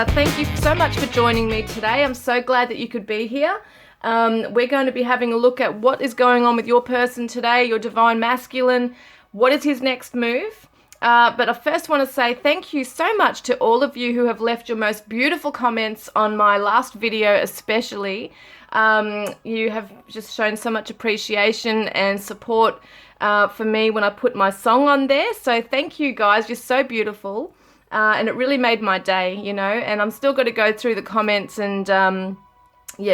Thank you so much for joining me today. I'm so glad that you could be here. We're going to be having a look at what is going on with your person today, your divine masculine. What is his next move? But I first want to say thank you so much to all of you who have left your most beautiful comments on my last video especially. You have just shown so much appreciation and support for me when I put my song on there. So thank you guys, you're so beautiful. And it really made my day, you know, and I'm still going to go through the comments and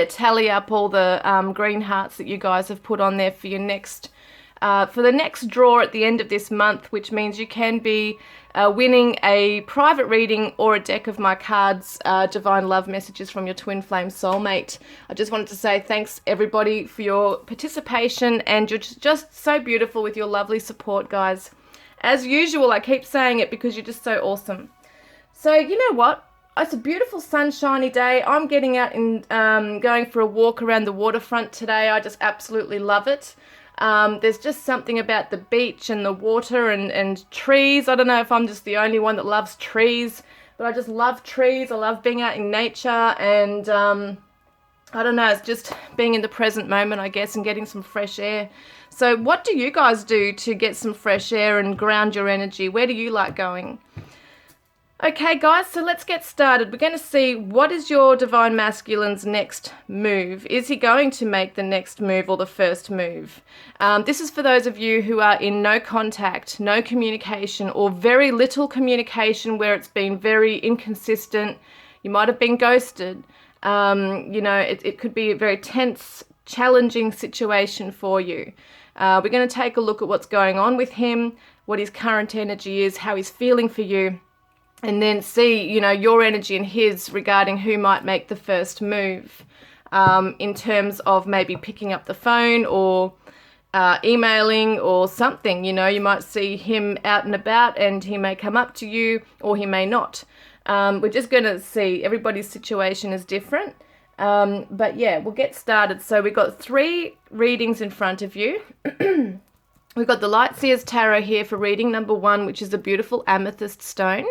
tally up all the green hearts that you guys have put on there for your next for the next draw at the end of this month, which means you can be winning a private reading or a deck of my cards, Divine Love Messages from your Twin Flame Soulmate. I just wanted to say thanks everybody for your participation, and you're just so beautiful with your lovely support, guys. As usual, I keep saying it because you're just so awesome. So you know what? It's a beautiful sunshiny day. I'm getting out and going for a walk around the waterfront today. I just absolutely love it. There's just something about the beach and the water and trees. I don't know if I'm just the only one that loves trees, but I just love trees. I love being out in nature, and I don't know, it's just being in the present moment, I guess, and getting some fresh air. So what do you guys do to get some fresh air and ground your energy? Where do you like going? Okay guys, so let's get started. We're going to see what is your Divine Masculine's next move. Is he going to make the next move or the first move? This is for those of you who are in no contact, no communication, or very little communication, where it's been very inconsistent. You might have been ghosted. You know, it could be a very tense, challenging situation for you. We're going to take a look at what's going on with him, what his current energy is, how he's feeling for you, and then see, you know, your energy and his regarding who might make the first move, in terms of maybe picking up the phone or emailing or something. You know, you might see him out and about and he may come up to you, or he may not. We're just going to see. Everybody's situation is different. But yeah, we'll get started. So we've got 3 readings in front of you. We've got the Light Seers Tarot here for reading number 1, which is a beautiful amethyst stone.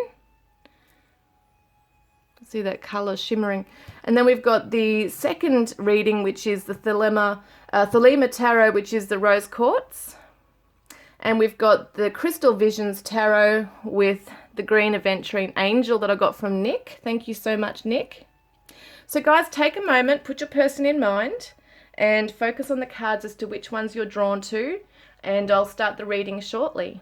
See that colour shimmering. And then we've got the second reading, which is the Thelema Tarot, which is the rose quartz. And we've got the Crystal Visions Tarot with the green aventurine angel that I got from Nick. Thank you so much, Nick. So guys, take a moment, put your person in mind, and focus on the cards as to which ones you're drawn to, and I'll start the reading shortly.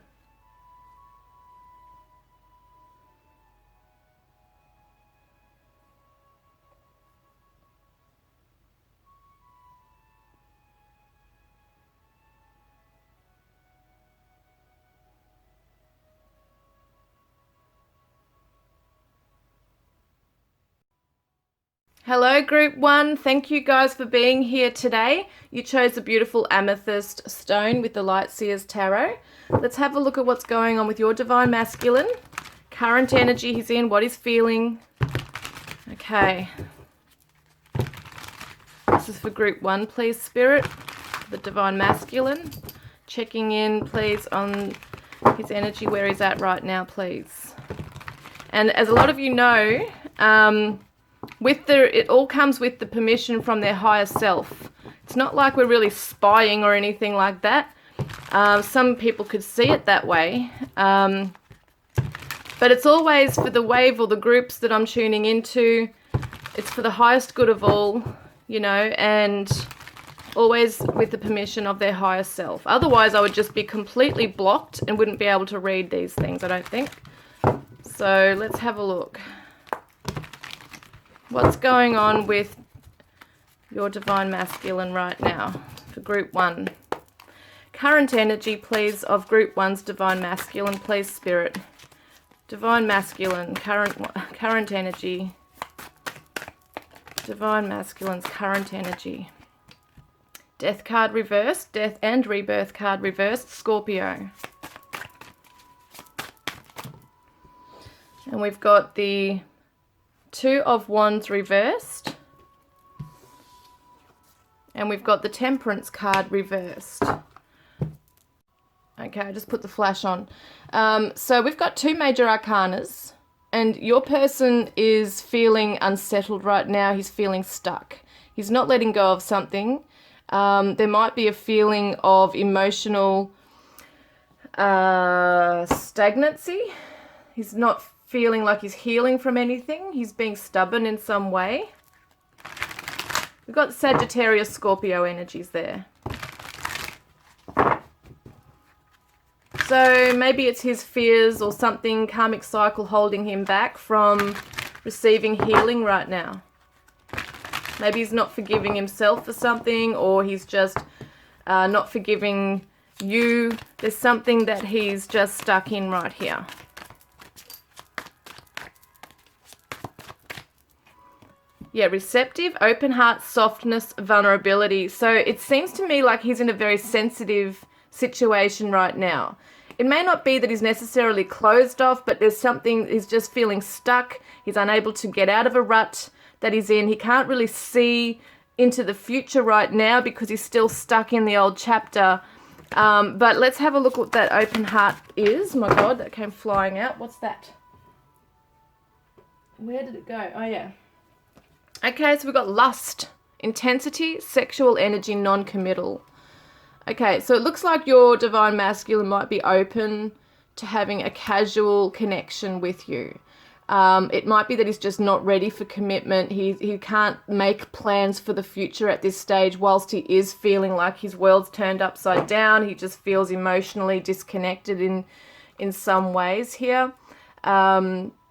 Hello group 1, thank you guys for being here today. You chose a beautiful amethyst stone with the Light Seers Tarot. Let's have a look at what's going on with your Divine Masculine. Current energy he's in, what he's feeling. Okay. This is for group 1, please, Spirit. The Divine Masculine. Checking in, please, on his energy, where he's at right now, please. And as a lot of you know, it all comes with the permission from their higher self. It's not like we're really spying or anything like that. Some people could see it that way. But it's always for the wave or the groups that I'm tuning into. It's for the highest good of all, you know, and always with the permission of their higher self. Otherwise, I would just be completely blocked and wouldn't be able to read these things, I don't think. So let's have a look. What's going on with your Divine Masculine right now for group 1? Current energy, please, of group 1's Divine Masculine, please, Spirit. Divine Masculine, current energy. Divine Masculine's current energy. Death card reversed, Death and Rebirth card reversed, Scorpio. And we've got the 2 of Wands reversed, and we've got the Temperance card reversed. Okay, I just put the flash on. So we've got 2 major arcanas And your person is feeling unsettled right now. He's feeling stuck. He's not letting go of something. There might be a feeling of emotional stagnancy. He's not feeling like he's healing from anything. He's being stubborn in some way. We've got Sagittarius, Scorpio energies there. So maybe it's his fears or something, karmic cycle, holding him back from receiving healing right now. Maybe he's not forgiving himself for something, or he's just not forgiving you. There's something that he's just stuck in right here. Yeah, receptive, open heart, softness, vulnerability. So it seems to me like he's in a very sensitive situation right now. It may not be that he's necessarily closed off, but there's something, he's just feeling stuck. He's unable to get out of a rut that he's in. He can't really see into the future right now because he's still stuck in the old chapter. But let's have a look what that open heart is. My God, that came flying out. What's that? Where did it go? Oh, yeah. Okay, so we've got lust, intensity, sexual energy, non-committal. Okay, so it looks like your divine masculine might be open to having a casual connection with you. It might be that he's just not ready for commitment. He can't make plans for the future at this stage, whilst he is feeling like his world's turned upside down. He just feels emotionally disconnected in some ways here.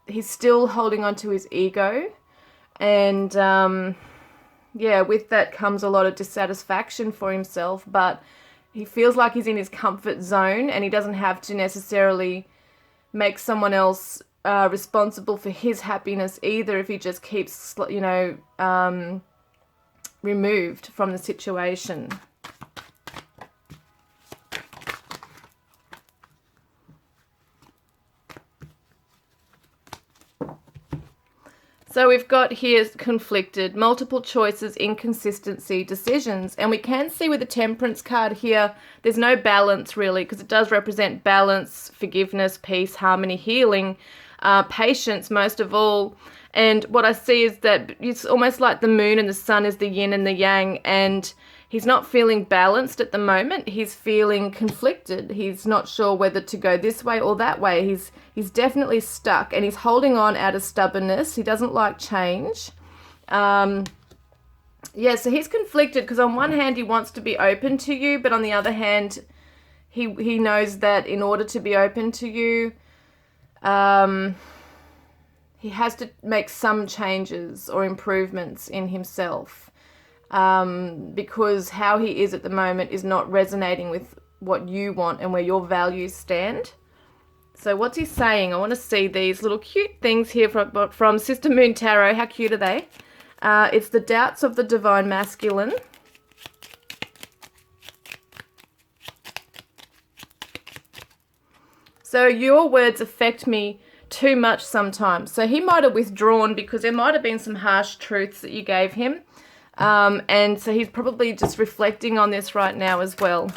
He's still holding on to his ego. And, yeah, with that comes a lot of dissatisfaction for himself, but he feels like he's in his comfort zone and he doesn't have to necessarily make someone else responsible for his happiness either if he just keeps, you know, removed from the situation. So we've got here conflicted, multiple choices, inconsistency, decisions. And we can see with the Temperance card here, there's no balance really, because it does represent balance, forgiveness, peace, harmony, healing, patience most of all. And what I see is that it's almost like the moon and the sun is the yin and the yang, and he's not feeling balanced at the moment. He's feeling conflicted. He's not sure whether to go this way or that way. He's definitely stuck, and he's holding on out of stubbornness. He doesn't like change. Yeah, so he's conflicted because on one hand he wants to be open to you, but on the other hand he knows that in order to be open to you, he has to make some changes or improvements in himself. Because how he is at the moment is not resonating with what you want and where your values stand. So what's he saying? I want to see these little cute things here from Sister Moon Tarot. How cute are they? It's the doubts of the divine masculine. So your words affect me too much sometimes. So he might have withdrawn because there might have been some harsh truths that you gave him. And so he's probably just reflecting on this right now as well.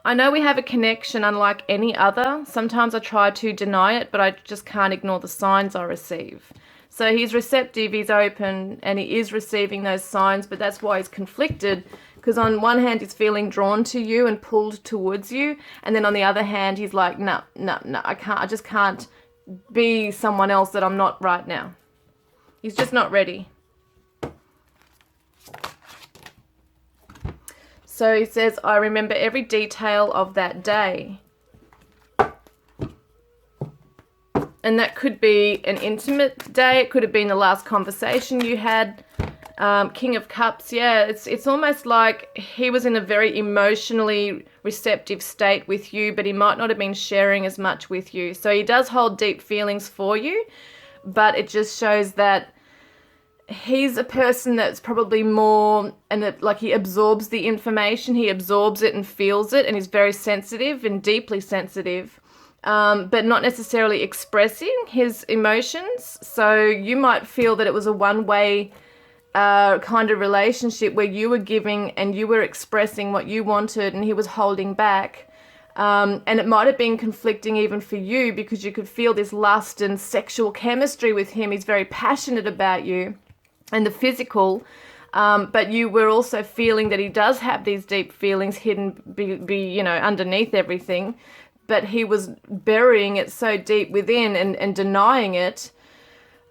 I know we have a connection unlike any other. Sometimes I try to deny it, but I just can't ignore the signs I receive. So he's receptive, he's open, and he is receiving those signs, but that's why he's conflicted. Because on one hand, he's feeling drawn to you and pulled towards you. And then on the other hand, he's like, no, I just can't be someone else that I'm not right now. He's just not ready. So he says, I remember every detail of that day. And that could be an intimate day. It could have been the last conversation you had. King of Cups, yeah, it's almost like he was in a very emotionally receptive state with you, but he might not have been sharing as much with you. So he does hold deep feelings for you, but it just shows that he's a person that's probably more, and like he absorbs the information, he absorbs it and feels it, and he's very sensitive and deeply sensitive, but not necessarily expressing his emotions. So you might feel that it was a one-way kind of relationship where you were giving and you were expressing what you wanted and he was holding back. And it might have been conflicting even for you, because you could feel this lust and sexual chemistry with him. He's very passionate about you and the physical, but you were also feeling that he does have these deep feelings hidden, underneath everything, but he was burying it so deep within and denying it,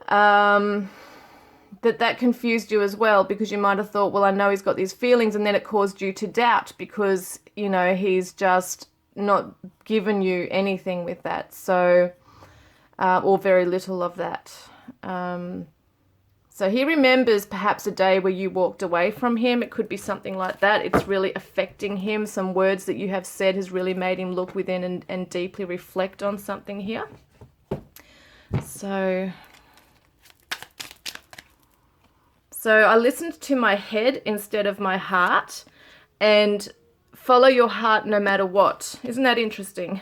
that confused you as well, because you might have thought, well, I know he's got these feelings, and then it caused you to doubt because, he's just not given you anything with that, so, or very little of that. So he remembers perhaps a day where you walked away from him. It could be something like that. It's really affecting him. Some words that you have said has really made him look within and deeply reflect on something here. So I listened to my head instead of my heart, and follow your heart no matter what. Isn't that interesting?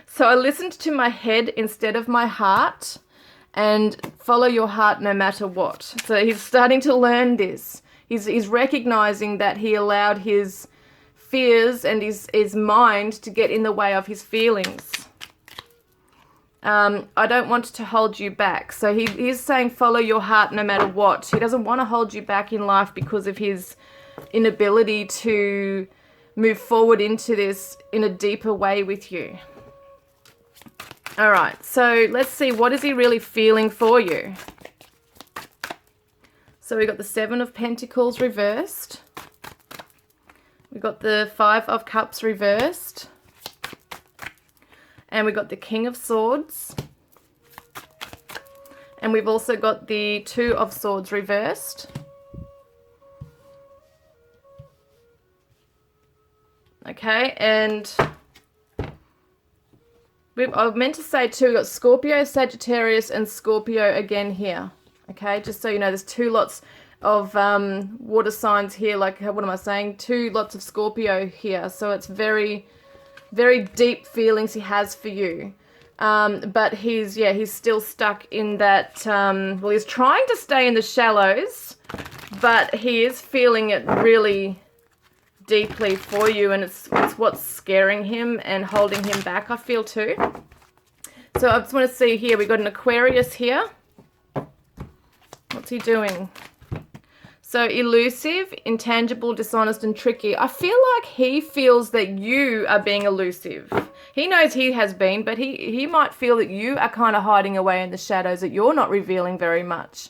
So I listened to my head instead of my heart, and follow your heart no matter what. So he's starting to learn this. He's recognizing that he allowed his fears and his mind to get in the way of his feelings. I don't want to hold you back. So he's saying follow your heart no matter what. He doesn't want to hold you back in life because of his inability to move forward into this in a deeper way with you. All right, so let's see, what is he really feeling for you? So we got the 7 of Pentacles reversed. We got the 5 of Cups reversed. And we got the King of Swords. And we've also got the 2 of Swords reversed. Okay, and I meant to say too, we've got Scorpio, Sagittarius, and Scorpio again here. Okay, just so you know, there's 2 lots of water signs here. Like, what am I saying? 2 lots of Scorpio here. So it's very, very deep feelings he has for you. But he's still stuck in that, well, he's trying to stay in the shallows, but he is feeling it really deeply for you, and it's what's scaring him and holding him back, I feel too. So I just want to see here, we got an Aquarius here. What's he doing? So elusive, intangible, dishonest, and tricky. I feel like he feels that you are being elusive. He knows he has been, but he might feel that you are kind of hiding away in the shadows, that you're not revealing very much.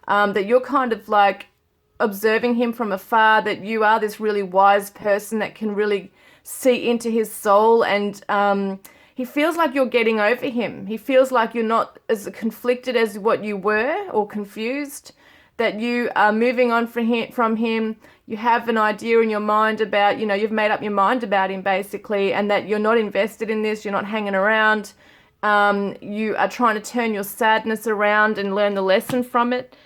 That you're kind of like observing him from afar, that you are this really wise person that can really see into his soul, and he feels like you're getting over him. He feels like you're not as conflicted as what you were, or confused, that you are moving on from him. You have an idea in your mind about, you've made up your mind about him basically, and that you're not invested in this, you're not hanging around. You are trying to turn your sadness around and learn the lesson from it.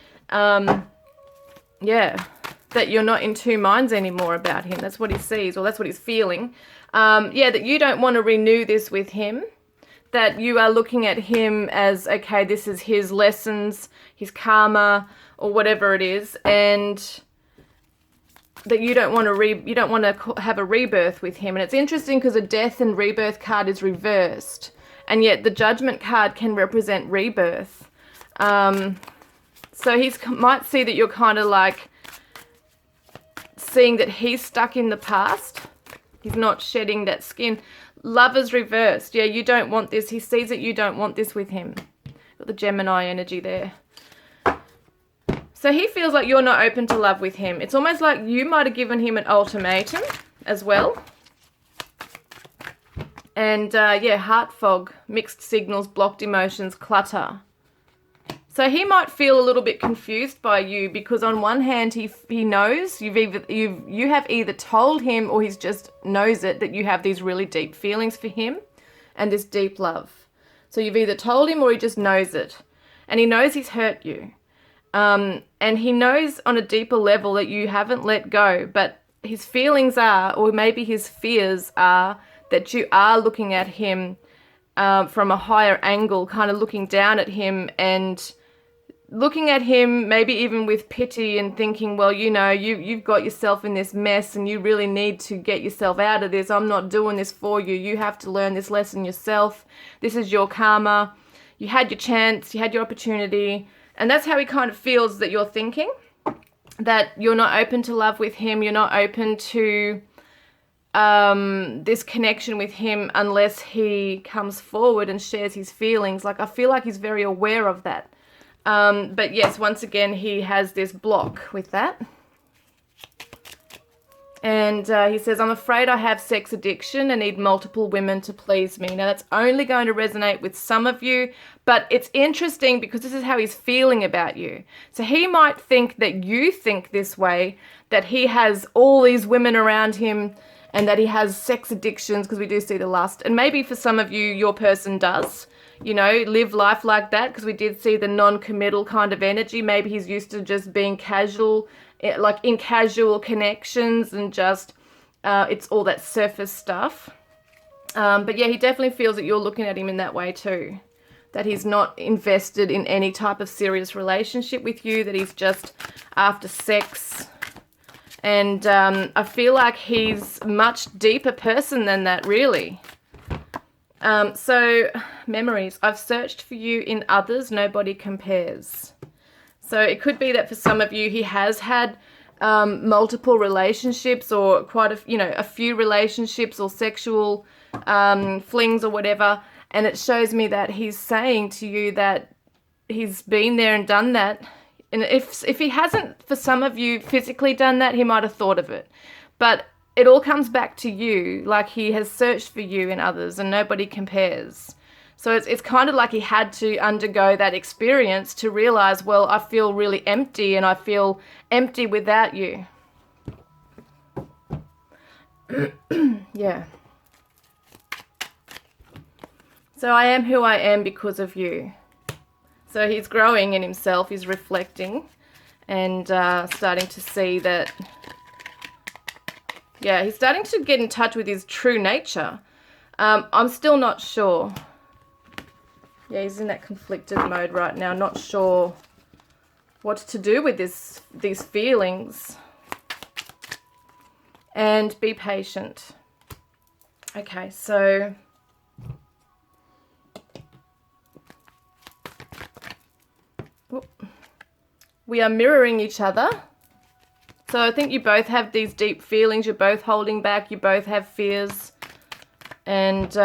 That you're not in 2 minds anymore about him. That's what he sees, or that's what he's feeling. That you don't want to renew this with him. That you are looking at him as, okay, this is his lessons, his karma, or whatever it is, and that you don't want to have a rebirth with him. And it's interesting because a death and rebirth card is reversed, and yet the Judgment card can represent rebirth. So he might see that you're kind of like seeing that he's stuck in the past. He's not shedding that skin. Lover's reversed. Yeah, you don't want this. He sees that you don't want this with him. Got the Gemini energy there. So he feels like you're not open to love with him. It's almost like you might have given him an ultimatum as well. And heart fog, mixed signals, blocked emotions, clutter. So he might feel a little bit confused by you, because on one hand he knows you have either told him, or he's just knows it, that you have these really deep feelings for him and this deep love. So you've either told him or he just knows it, and he knows he's hurt you, and he knows on a deeper level that you haven't let go, but his feelings are, or maybe his fears are, that you are looking at him from a higher angle, kind of looking down at him and looking at him maybe even with pity and thinking, well, you know, you've got yourself in this mess and you really need to get yourself out of this. I'm not doing this for you. You have to learn this lesson yourself. This is your karma. You had your chance, you had your opportunity. And that's how he kind of feels that you're thinking, that you're not open to love with him. You're not open to this connection with him unless he comes forward and shares his feelings. Like, I feel like he's very aware of that. But yes, once again, he has this block with that. And he says, I'm afraid I have sex addiction and need multiple women to please me. Now, that's only going to resonate with some of you, but it's interesting because this is how he's feeling about you. So he might think that you think this way, that he has all these women around him and that he has sex addictions, because we do see the lust. And maybe for some of you, your person does, you know, live life like that, because we did see the non-committal kind of energy. Maybe he's used to just being casual, like in casual connections, and just it's all that surface stuff. But yeah, he definitely feels that you're looking at him in that way too, that he's not invested in any type of serious relationship with you, that he's just after sex. And I feel like he's a much deeper person than that, really. So, memories. I've searched for you in others, nobody compares. So it could be that for some of you, he has had multiple relationships, or quite a few relationships, or sexual flings or whatever. And it shows me that he's saying to you that he's been there and done that. And if he hasn't, for some of you, physically done that, he might have thought of it. But it all comes back to you, like he has searched for you in others and nobody compares. So it's kind of like he had to undergo that experience to realize, well, I feel really empty and I feel empty without you. Yeah. So I am who I am because of you. So he's growing in himself, he's reflecting and starting to see that, yeah, he's starting to get in touch with his true nature. I'm still not sure. Yeah, he's in that conflicted mode right now, not sure what to do with these feelings. And be patient. Okay, so we are mirroring each other. So I think you both have these deep feelings. You're both holding back. You both have fears. And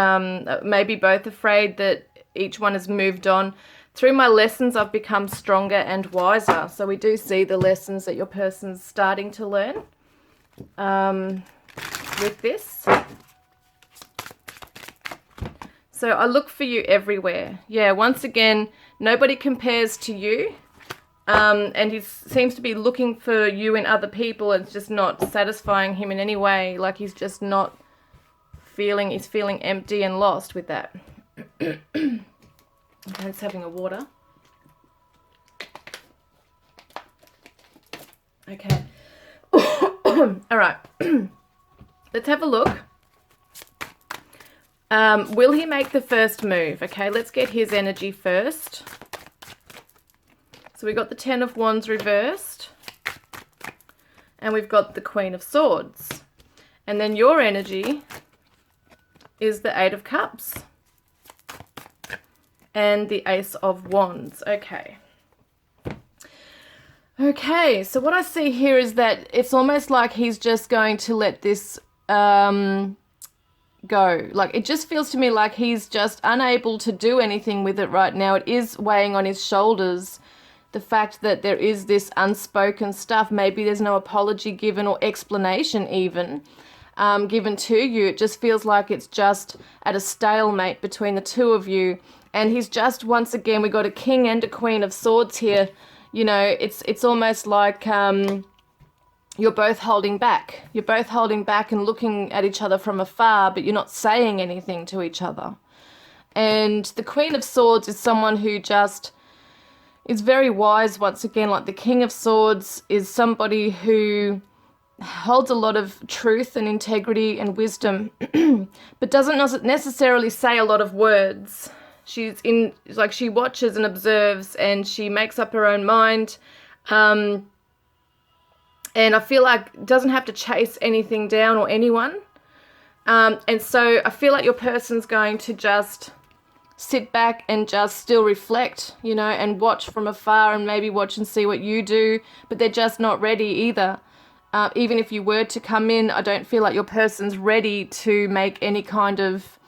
maybe both afraid that each one has moved on. Through my lessons, I've become stronger and wiser. So we do see the lessons that your person's starting to learn with this. So I look for you everywhere. Yeah, once again, nobody compares to you. And he seems to be looking for you in other people. It's just not satisfying him in any way. Like he's just not he's feeling empty and lost with that. Okay, it's having a water. Okay. All right. Let's have a look. Will he make the first move? Okay, let's get his energy first. So we've got the Ten of Wands reversed. And we've got the Queen of Swords. And then your energy is the Eight of Cups. And the Ace of Wands. Okay. Okay, so what I see here is that it's almost like he's just going to let this go. Like, it just feels to me like he's just unable to do anything with it right now. It is weighing on his shoulders. The fact that there is this unspoken stuff, maybe there's no apology given or explanation even given to you. It just feels like it's just at a stalemate between the two of you. And he's just, once again, we got a King and a Queen of Swords here. You know, it's almost like you're both holding back. You're both holding back and looking at each other from afar, but you're not saying anything to each other. And the Queen of Swords is someone who just is very wise, once again. Like the King of Swords is somebody who holds a lot of truth and integrity and wisdom, but doesn't necessarily say a lot of words. like she watches and observes and she makes up her own mind. And I feel like doesn't have to chase anything down or anyone. And so I feel like your person's going to just sit back and just still reflect, you know, and watch from afar and maybe watch and see what you do, but they're just not ready either. Even if you were to come in, I don't feel like your person's ready to make any kind of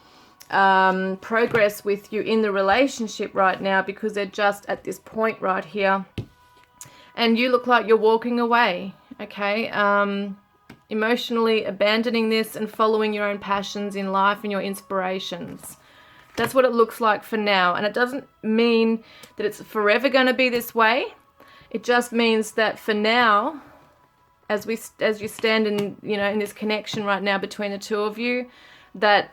progress with you in the relationship right now, because they're just at this point right here. And you look like you're walking away, okay? Emotionally abandoning this and following your own passions in life and your inspirations. That's what it looks like for now. And it doesn't mean that it's forever going to be this way. It just means that for now, as you stand in, you know, in this connection right now between the two of you, that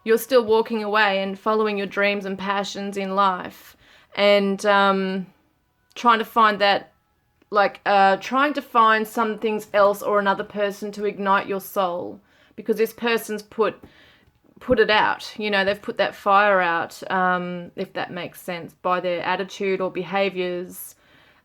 you're still walking away and following your dreams and passions in life, and trying to find that, like trying to find something else or another person to ignite your soul, because this person's put it out, you know, they've put that fire out, if that makes sense, by their attitude or behaviors.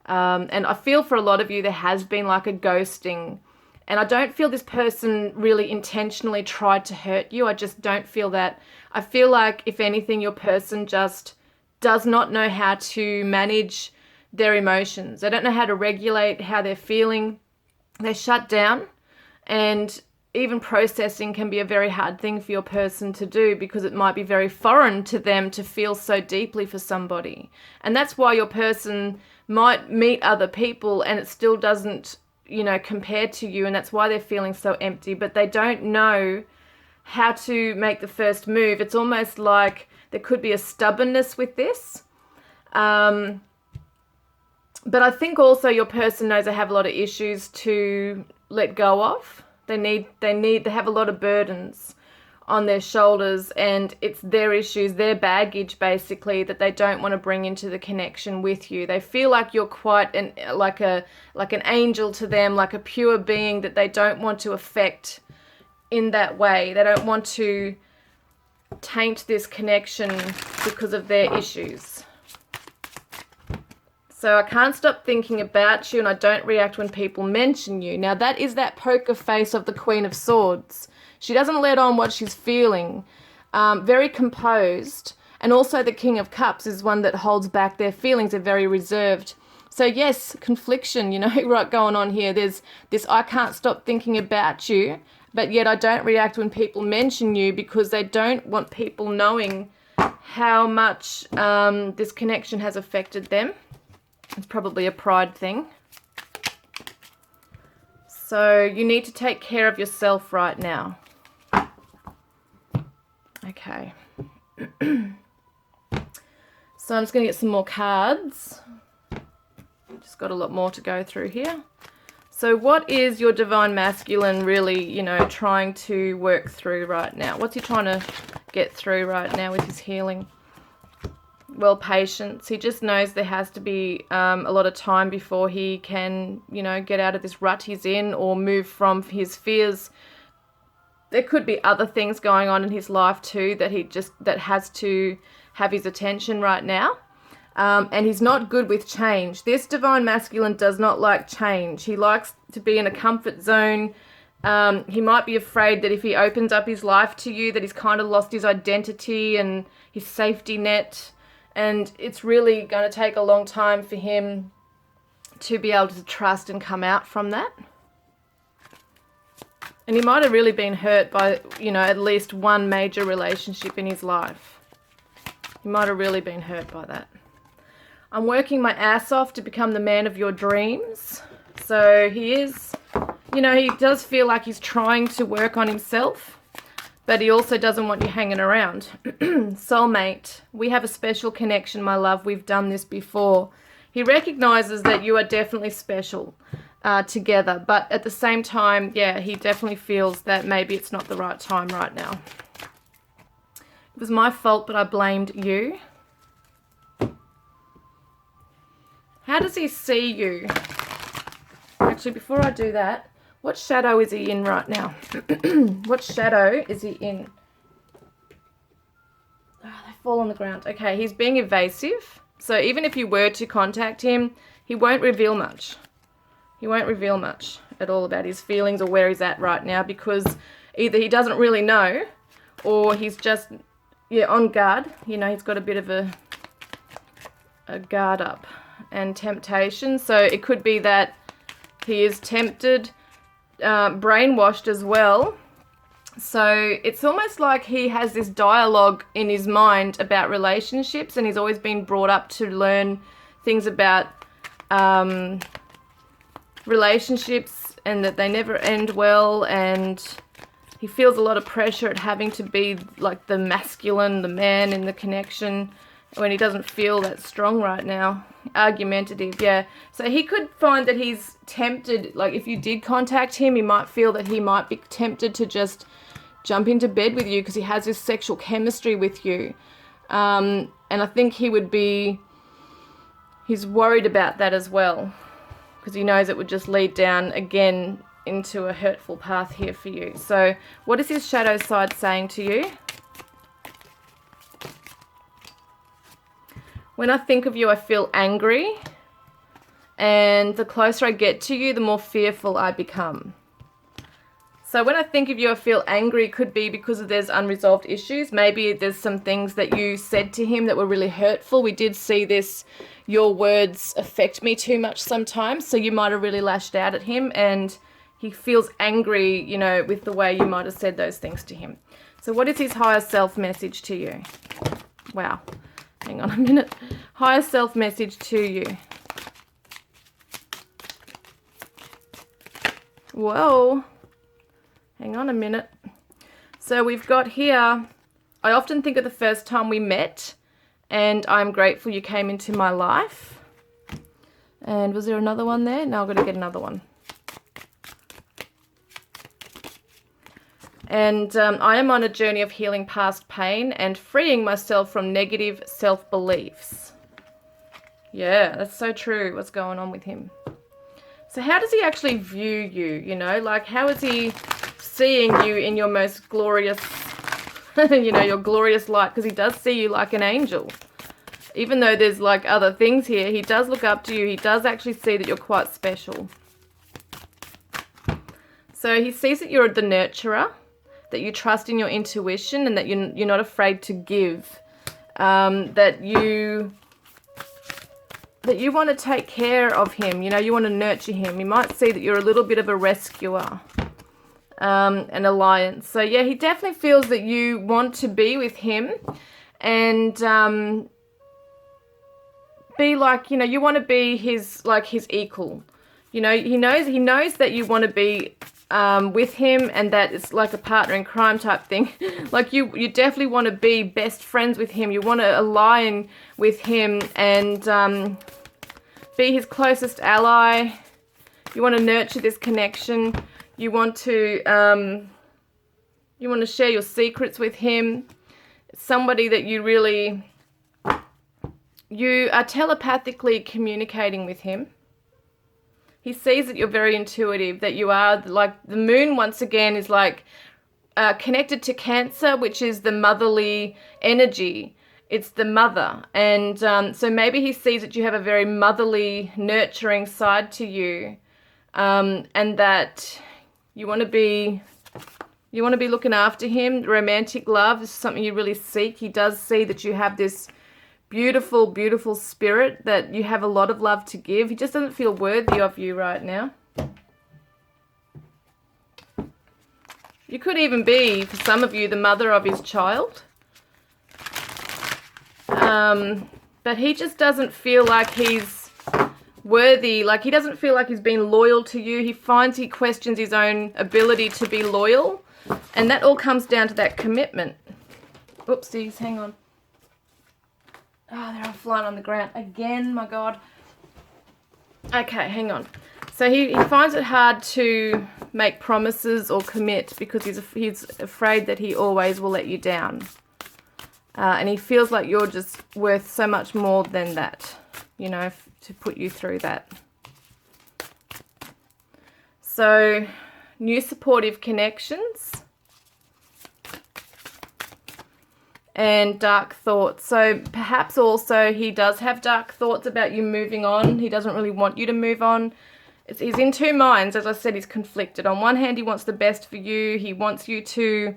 And I feel for a lot of you there has been like a ghosting, and I don't feel this person really intentionally tried to hurt you. I just don't feel that. I feel like, if anything, your person just does not know how to manage their emotions. They don't know how to regulate how they're feeling. They shut down, and even processing can be a very hard thing for your person to do, because it might be very foreign to them to feel so deeply for somebody. And that's why your person might meet other people and it still doesn't, you know, compare to you, and that's why they're feeling so empty, but they don't know how to make the first move. It's almost like there could be a stubbornness with this. But I think also your person knows they have a lot of issues to let go of. They have a lot of burdens on their shoulders, and it's their issues, their baggage basically, that they don't want to bring into the connection with you. They feel like you're quite like an angel to them, like a pure being that they don't want to affect in that way. They don't want to taint this connection because of their issues. So I can't stop thinking about you, and I don't react when people mention you. Now that is that poker face of the Queen of Swords. She doesn't let on what she's feeling. Very composed. And also the King of Cups is one that holds back their feelings. They're very reserved. So yes, confliction, you know, right, going on here. There's this, I can't stop thinking about you, but yet I don't react when people mention you, because they don't want people knowing how much this connection has affected them. It's probably a pride thing. So you need to take care of yourself right now. Okay. So I'm just going to get some more cards. Just got a lot more to go through here. So what is your divine masculine really, you know, trying to work through right now? What's he trying to get through right now with his healing? Well, patience. He just knows there has to be a lot of time before he can, you know, get out of this rut he's in or move from his fears. There could be other things going on in his life too that has to have his attention right now. And he's not good with change. This divine masculine does not like change. He likes to be in a comfort zone. He might be afraid that if he opens up his life to you, that he's kind of lost his identity and his safety net. And it's really going to take a long time for him to be able to trust and come out from that. And he might have really been hurt by, you know, at least one major relationship in his life. He might have really been hurt by that. I'm working my ass off to become the man of your dreams. So he is, you know, he does feel like he's trying to work on himself, but he also doesn't want you hanging around. Soulmate, we have a special connection, my love. We've done this before. He recognizes that you are definitely special together, but at the same time, yeah, he definitely feels that maybe it's not the right time right now. It was my fault, but I blamed you. How does he see you? Actually, before I do that, what shadow is he in right now? What shadow is he in? Oh, they fall on the ground. Okay, he's being evasive. So even if you were to contact him, he won't reveal much. He won't reveal much at all about his feelings or where he's at right now, because either he doesn't really know or he's just, yeah, on guard. You know, he's got a bit of a guard up and temptation. So it could be that he is tempted, brainwashed as well. So it's almost like he has this dialogue in his mind about relationships, and he's always been brought up to learn things about relationships and that they never end well, and he feels a lot of pressure at having to be like the masculine, the man in the connection, when he doesn't feel that strong right now. Argumentative, yeah. So he could find that he's tempted, like if you did contact him, he might feel that he might be tempted to just jump into bed with you because he has this sexual chemistry with you. And I think he's worried about that as well, because he knows it would just lead down again into a hurtful path here for you. So what is his shadow side saying to you? When I think of you, I feel angry, and the closer I get to you, the more fearful I become. So when I think of you, I feel angry could be because there's unresolved issues. Maybe there's some things that you said to him that were really hurtful. We did see this, your words affect me too much sometimes. So you might have really lashed out at him, and he feels angry, you know, with the way you might have said those things to him. So what is his higher self message to you? Wow. Hang on a minute. Higher self message to you. Whoa. Hang on a minute. So we've got here, I often think of the first time we met, and I'm grateful you came into my life. And was there another one there? No, I've got to get another one. And I am on a journey of healing past pain and freeing myself from negative self-beliefs. Yeah, that's so true, what's going on with him. So how does he actually view you, you know? Like, how is he seeing you in your most glorious, you know, your glorious light? Because he does see you like an angel. Even though there's like other things here, he does look up to you. He does actually see that you're quite special. So he sees that you're the nurturer, that you trust in your intuition, and that you're not afraid to give, that you want to take care of him, you know, you want to nurture him. You might see that you're a little bit of a rescuer, an alliance. So yeah, he definitely feels that you want to be with him and be like, you know, you want to be his equal. You know, he knows that you want to be with him, and that it's like a partner in crime type thing. Like you definitely want to be best friends with him. You want to align with him and be his closest ally. You want to nurture this connection. You want to share your secrets with him. Somebody that you are telepathically communicating with him. He sees that you're very intuitive, that you are, like, the moon once again is like connected to Cancer, which is the motherly energy. It's the mother. And so maybe he sees that you have a very motherly, nurturing side to you, and that you want to be looking after him. Romantic love is something you really seek. He does see that you have this beautiful, beautiful spirit, that you have a lot of love to give. He just doesn't feel worthy of you right now. You could even be, for some of you, the mother of his child. But he just doesn't feel like he's worthy. Like, he doesn't feel like he's been loyal to you. He finds he questions his own ability to be loyal. And that all comes down to that commitment. Oopsies, hang on. Oh, they're all flying on the ground again, my God. Okay, hang on. So he finds it hard to make promises or commit because he's afraid that he always will let you down. And he feels like you're just worth so much more than that, you know, to put you through that. So, new supportive connections. and dark thoughts. So perhaps also he does have dark thoughts about you moving on. He doesn't really want you to move on. He's in two minds. As I said, he's conflicted. On one hand, he wants the best for you. He wants you to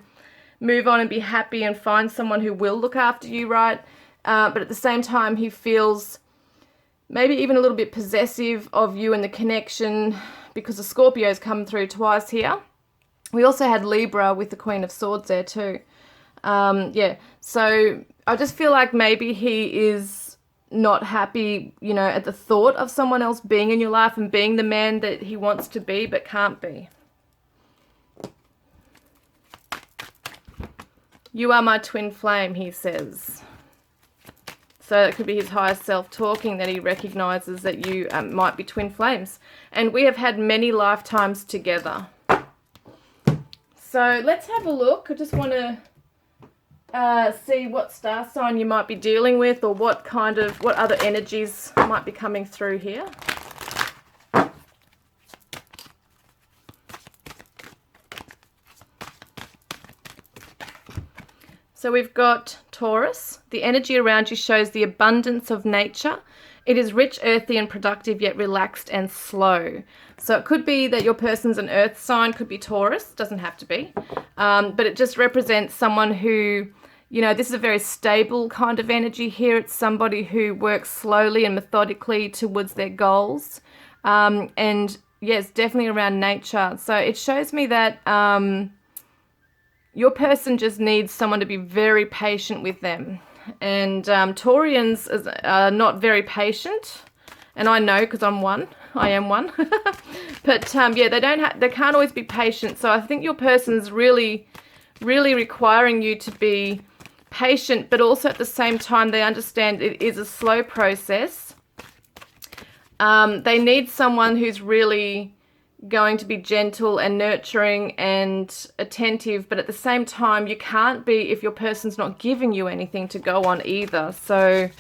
move on and be happy and find someone who will look after you, right? But at the same time, he feels maybe even a little bit possessive of you and the connection, because the Scorpio's come through twice here. We also had Libra with the Queen of Swords there too. Yeah, so I just feel like maybe he is not happy, you know, at the thought of someone else being in your life and being the man that he wants to be but can't be. You are my twin flame, he says. So it could be his higher self talking, that he recognizes that you might be twin flames. And we have had many lifetimes together. So let's have a look. I just want to see what star sign you might be dealing with, or what other energies might be coming through here. So we've got Taurus. The energy around you shows the abundance of nature. It is rich, earthy, and productive, yet relaxed and slow. So it could be that your person's an earth sign, could be Taurus, doesn't have to be. But it just represents someone who, you know, this is a very stable kind of energy here. It's somebody who works slowly and methodically towards their goals. And yes, definitely around nature. So it shows me that your person just needs someone to be very patient with them. And Taurians are not very patient, and I know because I'm one. I am one. But yeah, they can't always be patient. So I think your person's really, really requiring you to be patient, but also at the same time they understand it is a slow process. They need someone who's really going to be gentle and nurturing and attentive, but at the same time you can't be if your person's not giving you anything to go on either. So,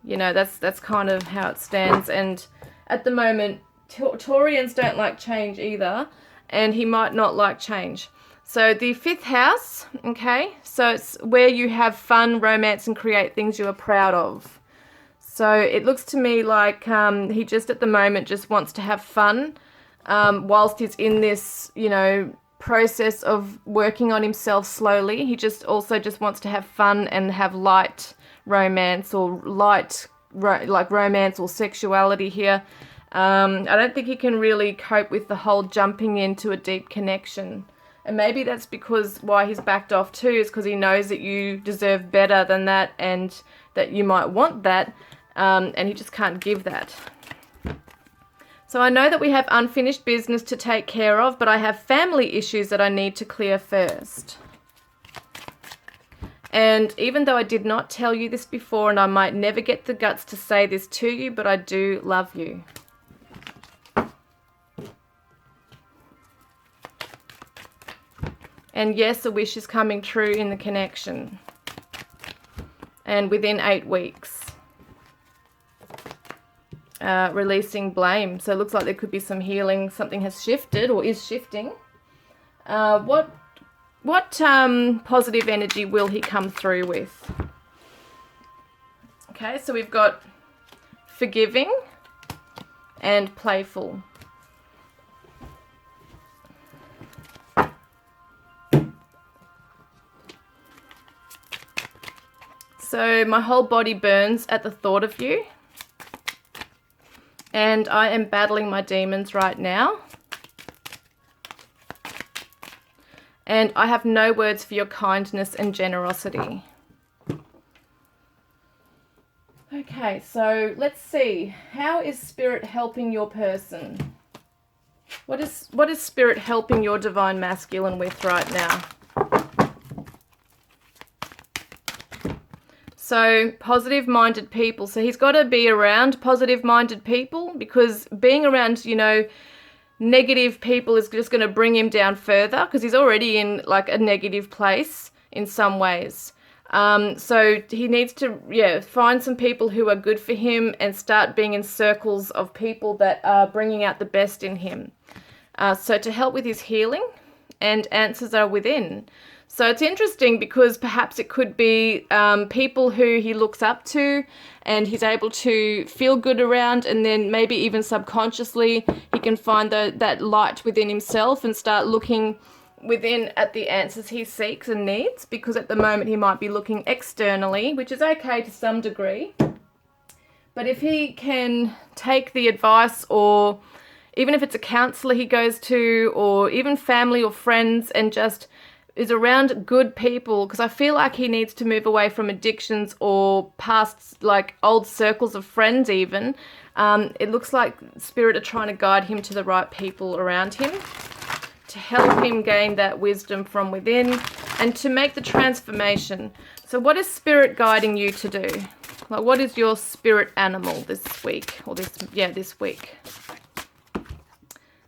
you know, that's kind of how it stands. And at the moment, Taurians don't like change either, and he might not like change. So the 5th house, okay, so it's where you have fun, romance, and create things you are proud of. So it looks to me like he just at the moment just wants to have fun, whilst he's in this, you know, process of working on himself slowly. He just wants to have fun and have light romance, or like romance or sexuality here. I don't think he can really cope with the whole jumping into a deep connection. And maybe that's because why he's backed off too, is because he knows that you deserve better than that, and that you might want that, and he just can't give that. So I know that we have unfinished business to take care of, but I have family issues that I need to clear first. And even though I did not tell you this before, and I might never get the guts to say this to you, but I do love you. And yes, a wish is coming true in the connection. And within 8 weeks. Releasing blame. So it looks like there could be some healing. Something has shifted or is shifting. What positive energy will he come through with? Okay, so we've got forgiving and playful. So my whole body burns at the thought of you. And I am battling my demons right now. And I have no words for your kindness and generosity. Okay, so let's see. How is Spirit helping your person? What is Spirit helping your Divine Masculine with right now? So positive-minded people. So he's got to be around positive-minded people, because being around, you know, negative people is just going to bring him down further, because he's already in like a negative place in some ways. So he needs to, find some people who are good for him and start being in circles of people that are bringing out the best in him. So to help with his healing and answers are within. So it's interesting because perhaps it could be people who he looks up to and he's able to feel good around, and then maybe even subconsciously he can find that light within himself and start looking within at the answers he seeks and needs, because at the moment he might be looking externally, which is okay to some degree. But if he can take the advice, or even if it's a counselor he goes to, or even family or friends, and just is around good people, because I feel like he needs to move away from addictions or past, like, old circles of friends even. It looks like Spirit are trying to guide him to the right people around him to help him gain that wisdom from within and to make the transformation. So what is Spirit guiding you to do? Like, what is your spirit animal this week? Or this week.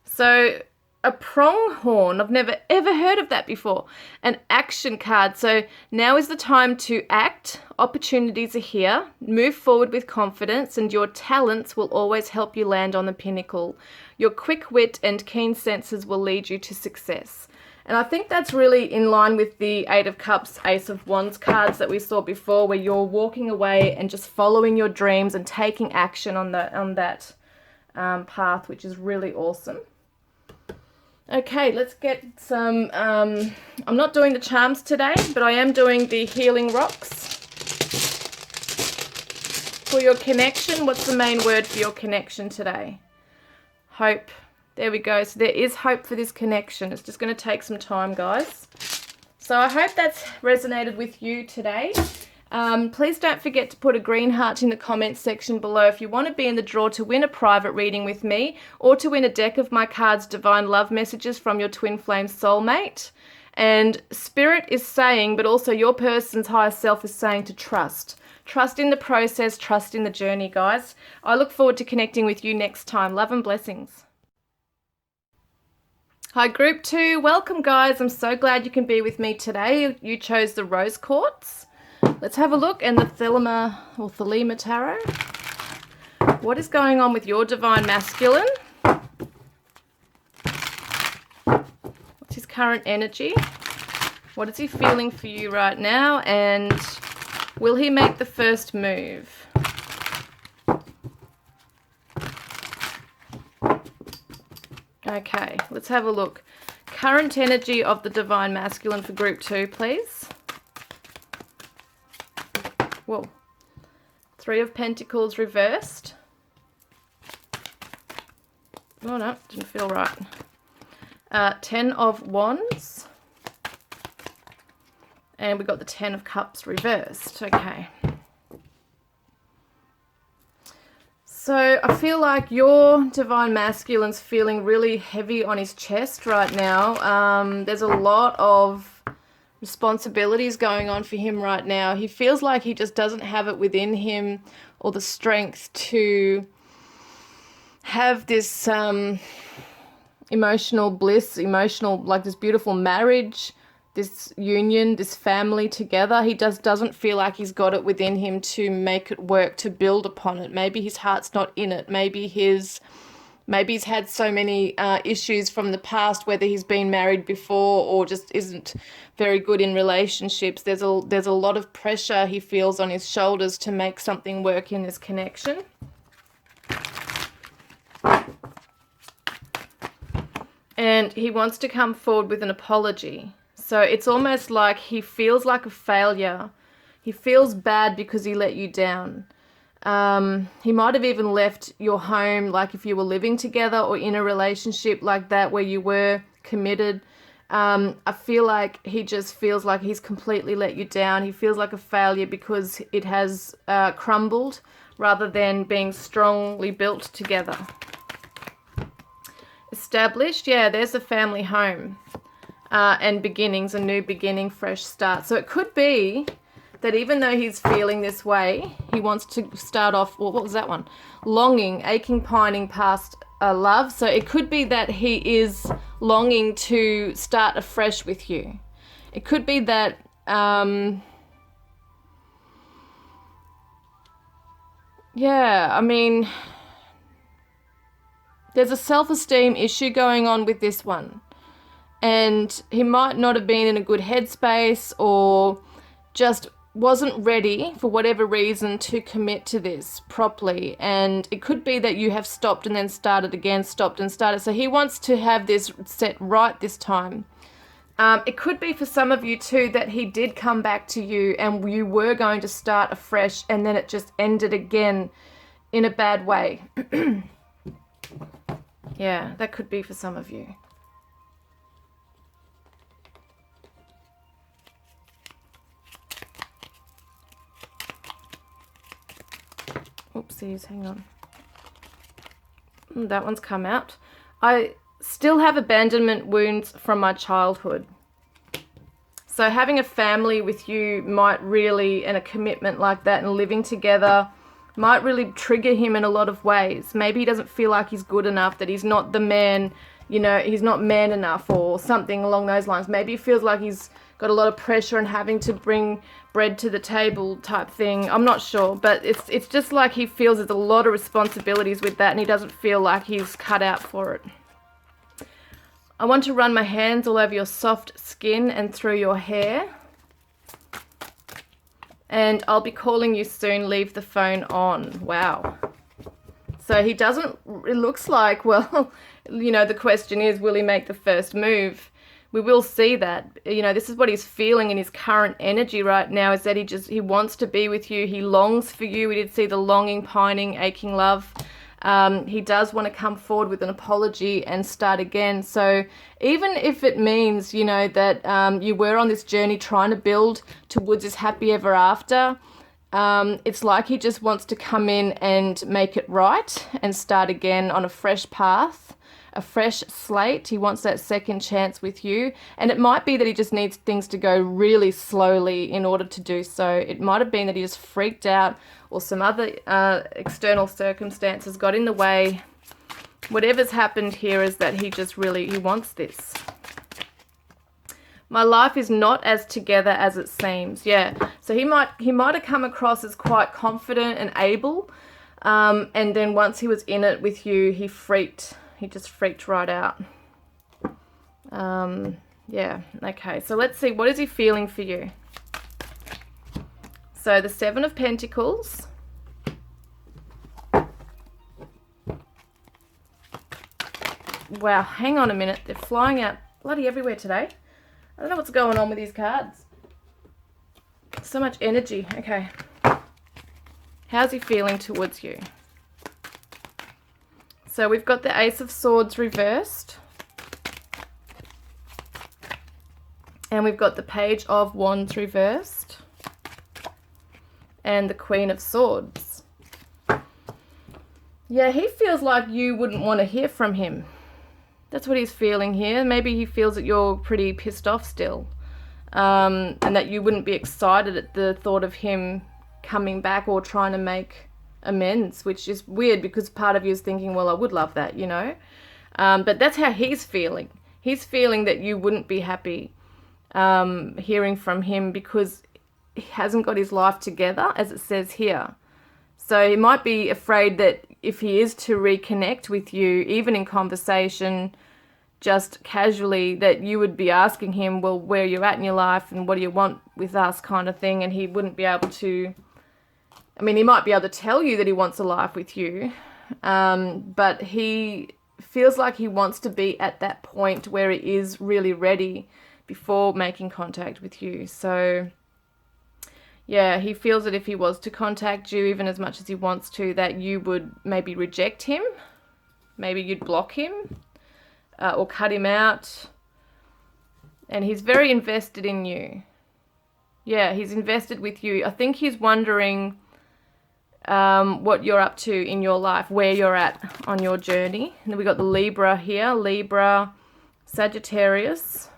So a pronghorn, I've never ever heard of that before. An action card. So now is the time to act. Opportunities are here. Move forward with confidence, and your talents will always help you land on the pinnacle. Your quick wit and keen senses will lead you to success. And I think that's really in line with the Eight of Cups, Ace of Wands cards that we saw before, where you're walking away and just following your dreams and taking action on that path, which is really awesome. Okay, let's get some, I'm not doing the charms today, but I am doing the healing rocks. For your connection, what's the main word for your connection today? Hope. There we go. So there is hope for this connection. It's just going to take some time, guys. So I hope that's resonated with you today. Please don't forget to put a green heart in the comments section below if you want to be in the draw to win a private reading with me, or to win a deck of my cards, Divine Love Messages from your Twin Flame Soulmate. And Spirit is saying, but also your person's higher self is saying, to trust. Trust in the process, trust in the journey, guys. I look forward to connecting with you next time. Love and blessings. Hi, Group 2. Welcome, guys. I'm so glad you can be with me today. You chose the Rose Quartz. Let's have a look. And the Thelema Tarot. What is going on with your Divine Masculine? What's his current energy? What is he feeling for you right now? And will he make the first move? Okay, let's have a look. Current energy of the Divine Masculine for Group 2, please. Whoa. 3 of Pentacles reversed. Oh no, didn't feel right. 10 of Wands. And we got the 10 of Cups reversed. Okay. So I feel like your Divine Masculine's feeling really heavy on his chest right now. There's a lot of responsibilities going on for him right now. He feels like he just doesn't have it within him, or the strength to have this emotional bliss, like this beautiful marriage, this union, this family together. He doesn't feel like he's got it within him to make it work, to build upon it. Maybe his heart's not in it. Maybe he's had so many issues from the past, whether he's been married before or just isn't very good in relationships. There's a lot of pressure he feels on his shoulders to make something work in this connection. And he wants to come forward with an apology. So it's almost like he feels like a failure. He feels bad because he let you down. He might have even left your home, like if you were living together or in a relationship like that where you were committed. I feel like he just feels like he's completely let you down. He feels like a failure because it has crumbled rather than being strongly built together. Established, yeah, there's a family home. And beginnings, a new beginning, fresh start. So it could be that even though he's feeling this way, he wants to start off, well, what was that one? Longing, aching, pining past love. So it could be that he is longing to start afresh with you. It could be that yeah, I mean, there's a self-esteem issue going on with this one. and he might not have been in a good headspace or just wasn't ready for whatever reason to commit to this properly. And it could be that you have stopped and then started again, stopped and started. So he wants to have this set right this time. It could be for some of you too that he did come back to you and you were going to start afresh, and then it just ended again in a bad way. Yeah, that could be for some of you. Oopsies, hang on. That one's come out. I still have abandonment wounds from my childhood. So having a family with you might really, and a commitment like that and living together might really trigger him in a lot of ways. Maybe he doesn't feel like he's good enough, that he's not the man, you know, he's not man enough or something along those lines. Maybe he feels like he's got a lot of pressure and having to bring bread to the table type thing. I'm not sure, but it's just like he feels there's a lot of responsibilities with that and he doesn't feel like he's cut out for it. I want to run my hands all over your soft skin and through your hair. And I'll be calling you soon. Leave the phone on. Wow. So he doesn't, it looks like, well, you know, the question is, will he make the first move? We will see that. You know, this is what he's feeling in his current energy right now, is that he wants to be with you. He longs for you. We did see the longing, pining, aching love. He does want to come forward with an apology and start again. So even if it means, you know, that you were on this journey trying to build towards this happy ever after, it's like he just wants to come in and make it right and start again on a fresh path, a fresh slate. He wants that second chance with you. And it might be that he just needs things to go really slowly in order to do so. It might have been that he just freaked out, or some other external circumstances got in the way. Whatever's happened here is that he just really, he wants this. My life is not as together as it seems. Yeah, so he might have come across as quite confident and able, and then once he was in it with you, he just freaked right out. Yeah, okay, so let's see, what is he feeling for you? So the Seven of Pentacles. Wow, hang on a minute. They're flying out bloody everywhere today. I don't know what's going on with these cards. So much energy. Okay. How's he feeling towards you? So we've got the Ace of Swords reversed. And we've got the Page of Wands reversed. And the Queen of Swords. Yeah, he feels like you wouldn't want to hear from him. That's what he's feeling here. Maybe he feels that you're pretty pissed off still. And that you wouldn't be excited at the thought of him coming back or trying to make amends, which is weird because part of you is thinking, well, I would love that, you know. But that's how he's feeling. He's feeling that you wouldn't be happy hearing from him because he hasn't got his life together, as it says here. So he might be afraid that if he is to reconnect with you, even in conversation, just casually, that you would be asking him, well, where are you at in your life and what do you want with us, kind of thing, and he wouldn't be able to, I mean, he might be able to tell you that he wants a life with you, but he feels like he wants to be at that point where he is really ready before making contact with you. So yeah, he feels that if he was to contact you, even as much as he wants to, that you would maybe reject him. Maybe you'd block him or cut him out. And he's very invested in you. Yeah, he's invested with you. I think he's wondering what you're up to in your life, where you're at on your journey. And then we got the Libra here. Libra, Sagittarius.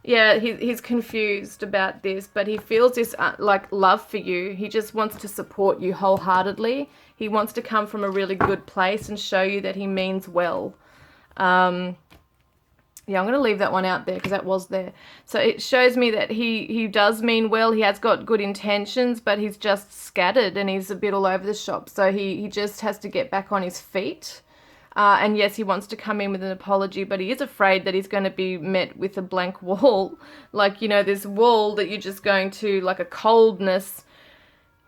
Yeah, he's confused about this, but he feels this like love for you. He just wants to support you wholeheartedly. He wants to come from a really good place and show you that he means well. Yeah, I'm going to leave that one out there because that was there. So it shows me that he does mean well. He has got good intentions, but he's just scattered and he's a bit all over the shop. So he just has to get back on his feet. And yes, he wants to come in with an apology, but he is afraid that he's going to be met with a blank wall. Like, you know, this wall that you're just going to, like a coldness,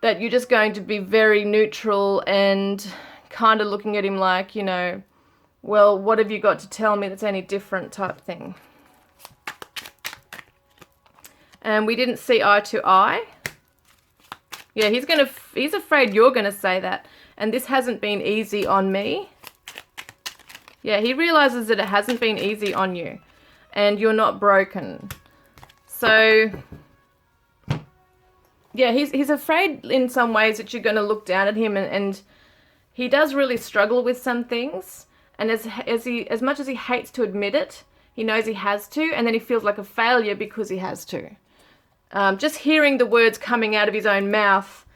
that you're just going to be very neutral and kind of looking at him like, you know, well, what have you got to tell me that's any different type thing. And we didn't see eye to eye. Yeah, he's afraid you're going to say that. And this hasn't been easy on me. Yeah, he realizes that it hasn't been easy on you. And you're not broken. So, yeah, he's afraid in some ways that you're going to look down at him. And he does really struggle with some things. And as much as he hates to admit it, he knows he has to. And then he feels like a failure because he has to. Just hearing the words coming out of his own mouth,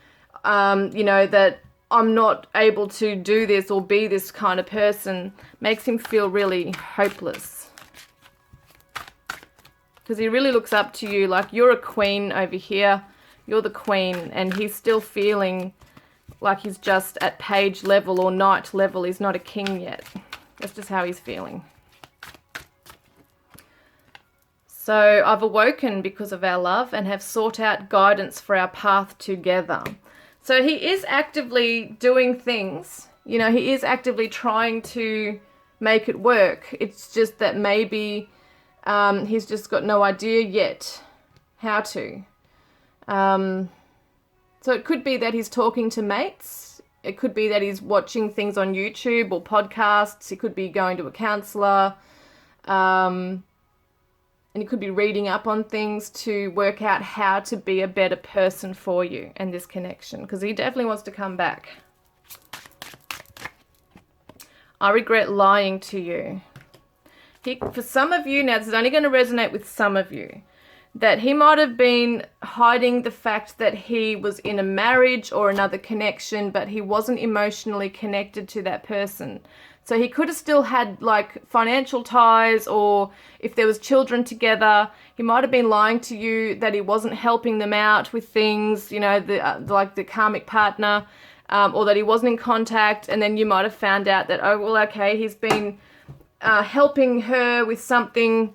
you know, that I'm not able to do this or be this kind of person, makes him feel really hopeless. Because he really looks up to you like you're a queen over here, you're the queen, and he's still feeling like he's just at page level or knight level. He's not a king yet. That's just how he's feeling. So I've awoken because of our love and have sought out guidance for our path together. So he is actively doing things. You know, he is actively trying to make it work. It's just that maybe he's just got no idea yet how to. So it could be that he's talking to mates. It could be that he's watching things on YouTube or podcasts. He could be going to a counselor. And you could be reading up on things to work out how to be a better person for you and this connection, because he definitely wants to come back. I regret lying to you. For some of you, now this is only going to resonate with some of you, that he might have been hiding the fact that he was in a marriage or another connection, but he wasn't emotionally connected to that person. So he could have still had like financial ties, or if there was children together, he might have been lying to you that he wasn't helping them out with things, you know, like the karmic partner, or that he wasn't in contact. And then you might have found out that, oh, well, okay, he's been helping her with something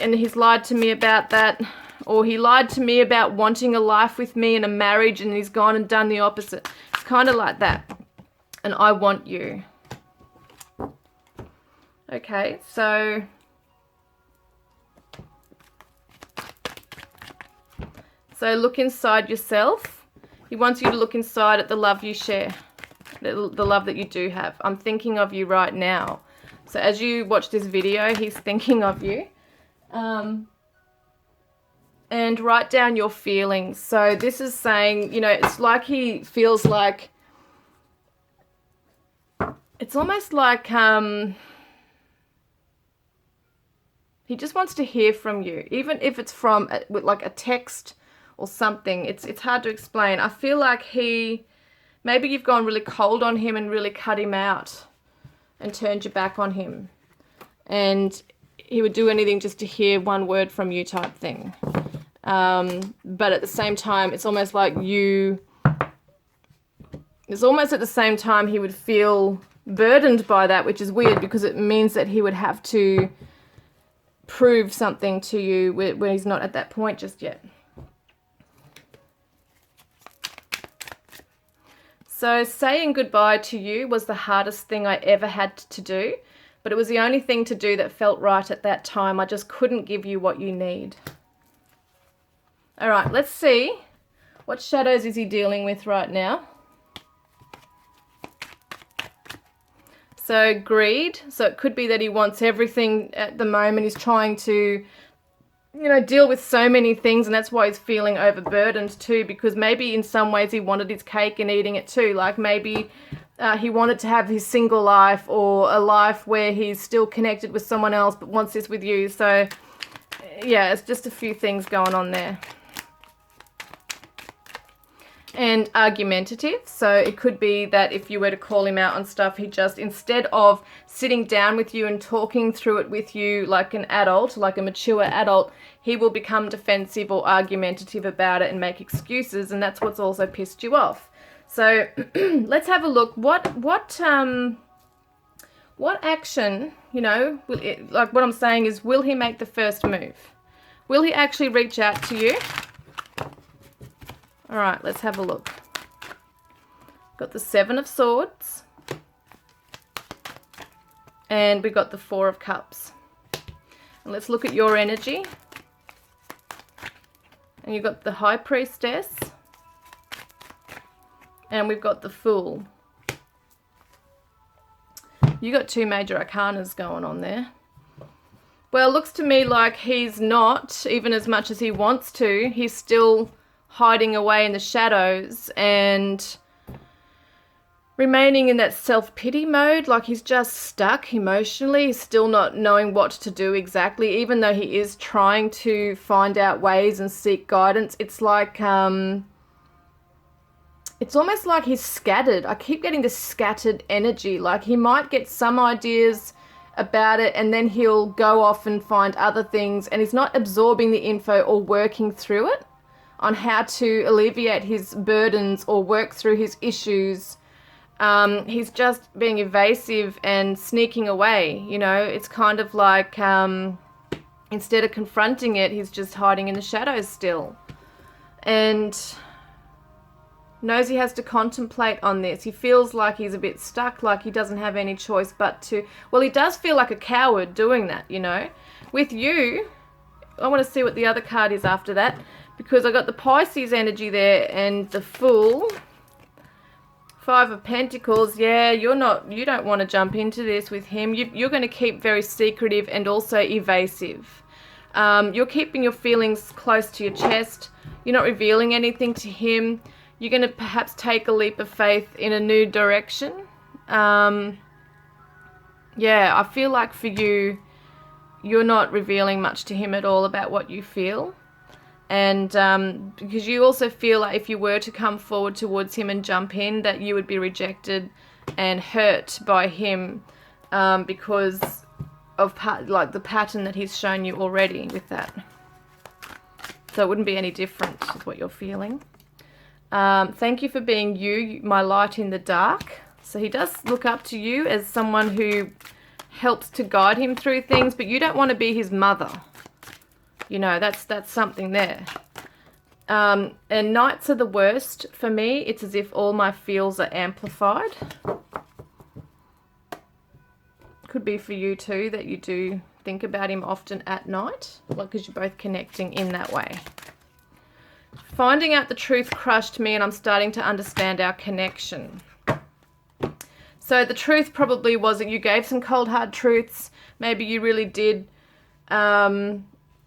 and he's lied to me about that. Or he lied to me about wanting a life with me and a marriage, and he's gone and done the opposite. It's kind of like that. And I want you. Okay, so look inside yourself. He wants you to look inside at the love you share, the love that you do have. I'm thinking of you right now. So as you watch this video, he's thinking of you. And write down your feelings. So this is saying, you know, it's like he feels like, it's almost like, he just wants to hear from you, even if it's from like a text or something. It's hard to explain. I feel like maybe you've gone really cold on him and really cut him out and turned your back on him. And he would do anything just to hear one word from you type thing. But at the same time, it's almost like it's almost at the same time he would feel burdened by that, which is weird because it means that he would have to prove something to you where he's not at that point just yet. So saying goodbye to you was the hardest thing I ever had to do, but it was the only thing to do that felt right at that time. I just couldn't give you what you need. All right, let's see. What shadows is he dealing with right now? So greed. So it could be that he wants everything at the moment. He's trying to, you know, deal with so many things, and that's why he's feeling overburdened too, because maybe in some ways he wanted his cake and eating it too. Like maybe he wanted to have his single life, or a life where he's still connected with someone else but wants this with you. So yeah, it's just a few things going on there. And argumentative. So it could be that if you were to call him out on stuff, he just, instead of sitting down with you and talking through it with you like an adult, like a mature adult, he will become defensive or argumentative about it and make excuses, and that's what's also pissed you off. So let's have a look. What What action, you know, like what I'm saying is, will he make the first move? Will he actually reach out to you? All right, let's have a look. Got the Seven of Swords. And we got the Four of Cups. And let's look at your energy. And you've got the High Priestess. And we've got the Fool. You got two major arcanas going on there. Well, it looks to me like he's not, even as much as he wants to, he's still hiding away in the shadows and remaining in that self-pity mode, like he's just stuck emotionally. He's still not knowing what to do exactly, even though he is trying to find out ways and seek guidance. It's like, it's almost like he's scattered. I keep getting this scattered energy. Like he might get some ideas about it and then he'll go off and find other things, and he's not absorbing the info or working through it on how to alleviate his burdens or work through his issues. He's just being evasive and sneaking away, you know. It's kind of like instead of confronting it, he's just hiding in the shadows still. And knows he has to contemplate on this. He feels like he's a bit stuck, like he doesn't have any choice but to... Well, he does feel like a coward doing that, you know. With you, I want to see what the other card is after that, because I got the Pisces energy there and the Fool. Five of Pentacles. Yeah, you don't want to jump into this with him. You're going to keep very secretive and also evasive. You're keeping your feelings close to your chest. You're not revealing anything to him. You're going to perhaps take a leap of faith in a new direction. Yeah, I feel like for you, you're not revealing much to him at all about what you feel. And because you also feel like if you were to come forward towards him and jump in, that you would be rejected and hurt by him because of like the pattern that he's shown you already with that. So it wouldn't be any different with what you're feeling. Thank you for being you, my light in the dark. So he does look up to you as someone who helps to guide him through things, but you don't want to be his mother. You know, that's something there. And nights are the worst for me. It's as if all my feels are amplified. Could be for you too, that you do think about him often at night, like because you're both connecting in that way. Finding out the truth crushed me, and I'm starting to understand our connection. So the truth probably was that you gave some cold hard truths. Maybe you really did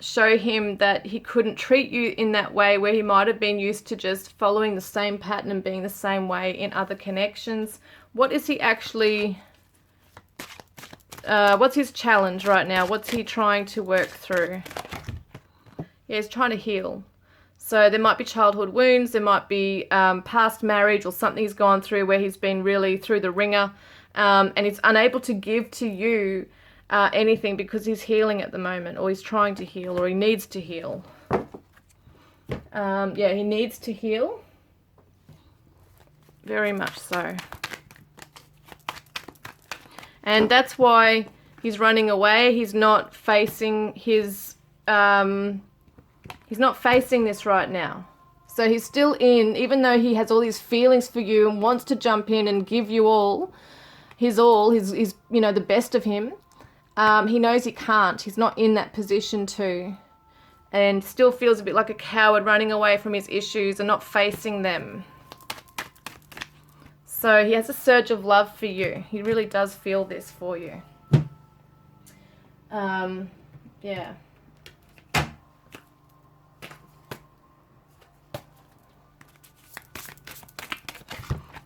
show him that he couldn't treat you in that way, where he might have been used to just following the same pattern and being the same way in other connections. What is he actually, what's his challenge right now? What's he trying to work through? Yeah, he's trying to heal. So there might be childhood wounds, there might be past marriage or something he's gone through where he's been really through the ringer, and he's unable to give to you anything because he's healing at the moment, or he's trying to heal, or he needs to heal. Yeah, he needs to heal. Very much so. And that's why he's running away. He's not facing his... he's not facing this right now. So he's still in, even though he has all these feelings for you and wants to jump in and give you his you know, the best of him. He knows he can't. He's not in that position to. And still feels a bit like a coward, running away from his issues and not facing them. So he has a surge of love for you. He really does feel this for you. Yeah.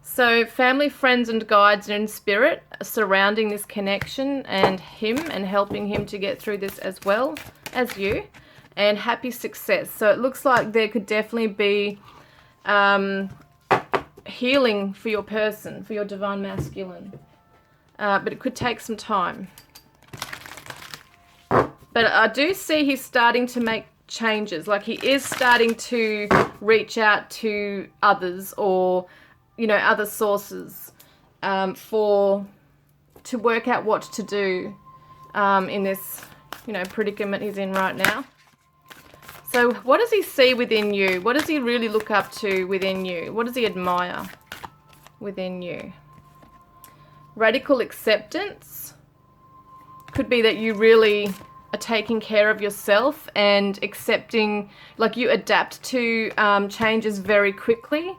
So family, friends and guides in spirit are surrounding this connection and him, and helping him to get through this as well as you, and happy success. So it looks like there could definitely be healing for your person, for your divine masculine, but it could take some time. But I do see he's starting to make changes, like he is starting to reach out to others, or you know, other sources for to work out what to do in this, you know, predicament he's in right now. So what does he see within you? What does he really look up to within you? What does he admire within you? Radical acceptance. Could be that you really are taking care of yourself and accepting, like you adapt to changes very quickly.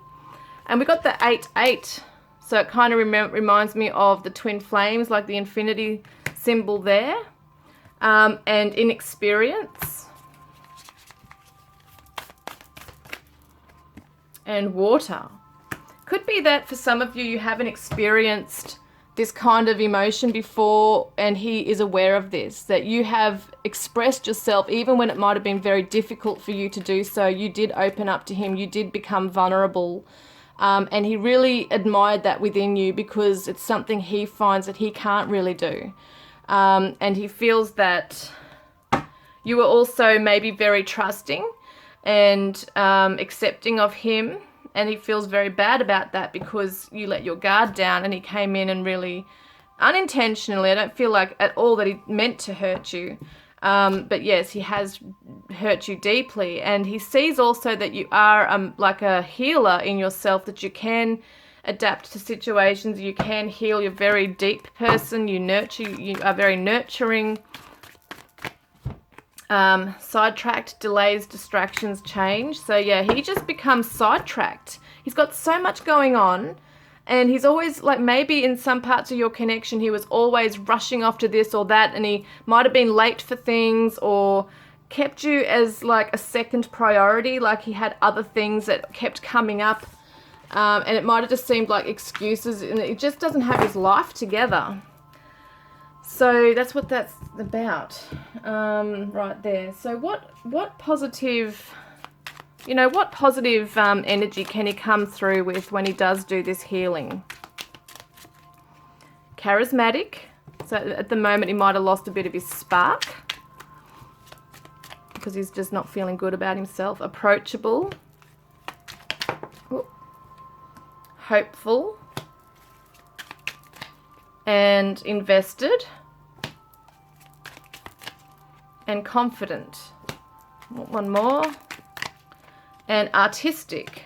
And we got the 8-8. So it kind of reminds me of the twin flames, like the infinity symbol there. And inexperience. And water. Could be that for some of you, you haven't experienced this kind of emotion before, and he is aware of this, that you have expressed yourself even when it might have been very difficult for you to do so. You did open up to him, you did become vulnerable, and he really admired that within you because it's something he finds that he can't really do. And he feels that you were also maybe very trusting and accepting of him, and he feels very bad about that because you let your guard down and he came in and really unintentionally, I don't feel like at all that he meant to hurt you, but yes, he has hurt you deeply, and he sees also that you are like a healer in yourself, that you can adapt to situations, you can heal, you're a very deep person, you nurture, you are very nurturing. Sidetracked, delays, distractions, change. So yeah, he just becomes sidetracked. He's got so much going on, and he's always like, maybe in some parts of your connection he was always rushing off to this or that, and he might have been late for things or kept you as like a second priority, like he had other things that kept coming up, and it might have just seemed like excuses, and it just doesn't have his life together. So that's what that's about, right there. So what positive, you know, what positive energy can he come through with when he does do this healing? Charismatic. So at the moment he might have lost a bit of his spark because he's just not feeling good about himself. Approachable. Ooh. Hopeful. And invested. And confident. One more. And artistic.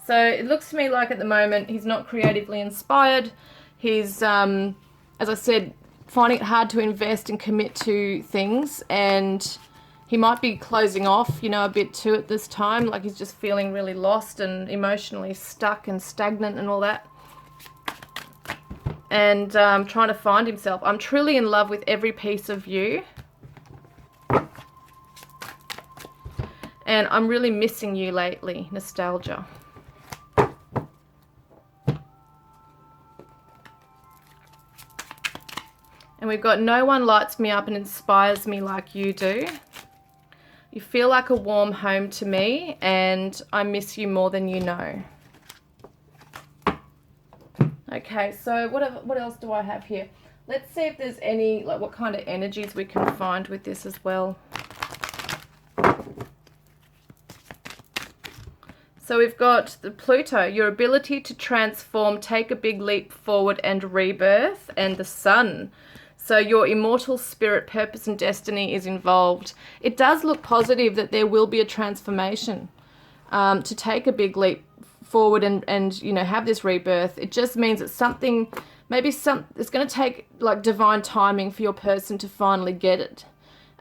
So it looks to me like at the moment he's not creatively inspired. He's, as I said, finding it hard to invest and commit to things, and he might be closing off, you know, a bit too at this time, like he's just feeling really lost and emotionally stuck and stagnant and all that. And trying to find himself. I'm truly in love with every piece of you. And I'm really missing you lately. Nostalgia. And we've got no one lights me up and inspires me like you do. You feel like a warm home to me, and I miss you more than you know. Okay, so what else do I have here? Let's see if there's any, like what kind of energies we can find with this as well. So we've got the Pluto, your ability to transform, take a big leap forward and rebirth, and the Sun. So your immortal spirit, purpose and destiny is involved. It does look positive that there will be a transformation, to take a big leap forward and you know, have this rebirth. It just means that something, maybe it's going to take like divine timing for your person to finally get it.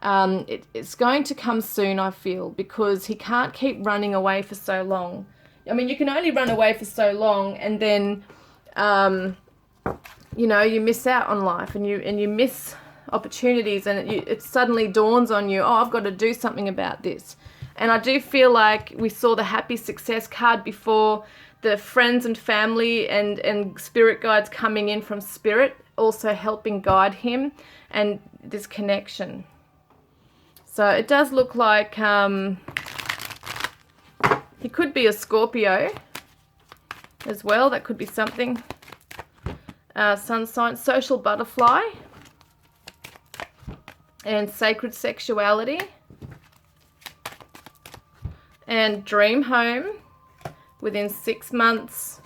It's going to come soon, I feel, because he can't keep running away for so long. I mean, you can only run away for so long, and then, you know, you miss out on life, and you miss opportunities, and it suddenly dawns on you, oh, I've got to do something about this. And I do feel like we saw the happy success card before, the friends and family and spirit guides coming in from spirit, also helping guide him, and this connection. So it does look like he could be a Scorpio as well. That could be something. Sun sign, social butterfly, and sacred sexuality, and dream home within 6 months,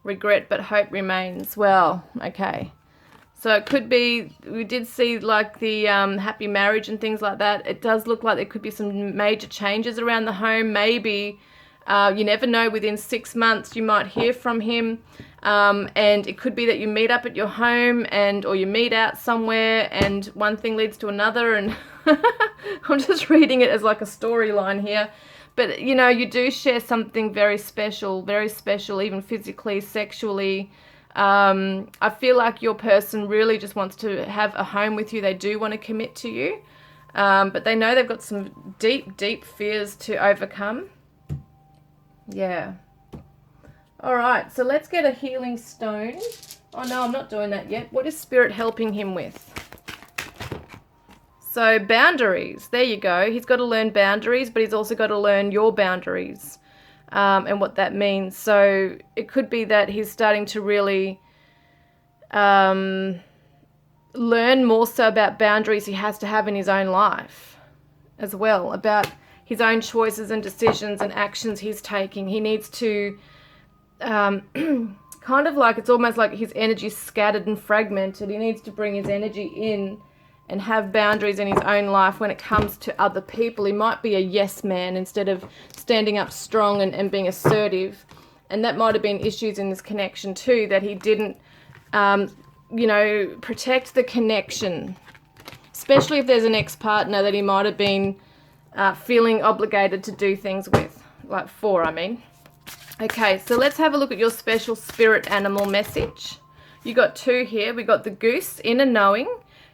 regret but hope remains. Well, okay. So it could be, we did see like the happy marriage and things like that. It does look like there could be some major changes around the home. Maybe, you never know, within 6 months you might hear from him. And it could be that you meet up at your home or you meet out somewhere and one thing leads to another. And I'm just reading it as like a storyline here. But, you know, you do share something very special, even physically, sexually. I feel like your person really just wants to have a home with you. They do want to commit to you, but they know they've got some deep, deep fears to overcome. Yeah. All right, so let's get a healing stone. Oh, no, I'm not doing that yet. What is Spirit helping him with? So boundaries, there you go. He's got to learn boundaries, but he's also got to learn your boundaries. And what that means. So it could be that he's starting to really learn more so about boundaries he has to have in his own life as well, about his own choices and decisions and actions he's taking. He needs to kind of like, it's almost like his energy's scattered and fragmented. He needs to bring his energy in and have boundaries in his own life when it comes to other people. He might be a yes man instead of standing up strong and being assertive. And that might have been issues in this connection too, that he didn't, you know, protect the connection. Especially if there's an ex-partner that he might have been feeling obligated to do things with. I mean. Okay, so let's have a look at your special spirit animal message. You got 2 here. We got the goose, inner knowing.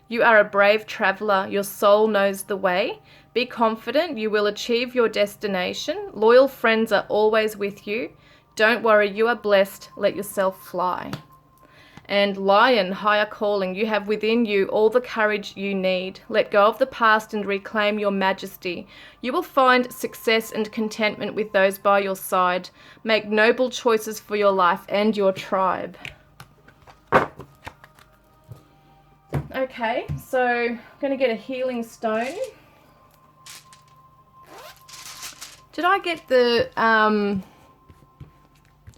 You are a brave traveler. Your soul knows the way. Be confident. You will achieve your destination. Loyal friends are always with you. Don't worry. You are blessed. Let yourself fly. And lion, higher calling. You have within you all the courage you need. Let go of the past and reclaim your majesty. You will find success and contentment with those by your side. Make noble choices for your life and your tribe. Okay, so I'm going to get a healing stone. Did I get the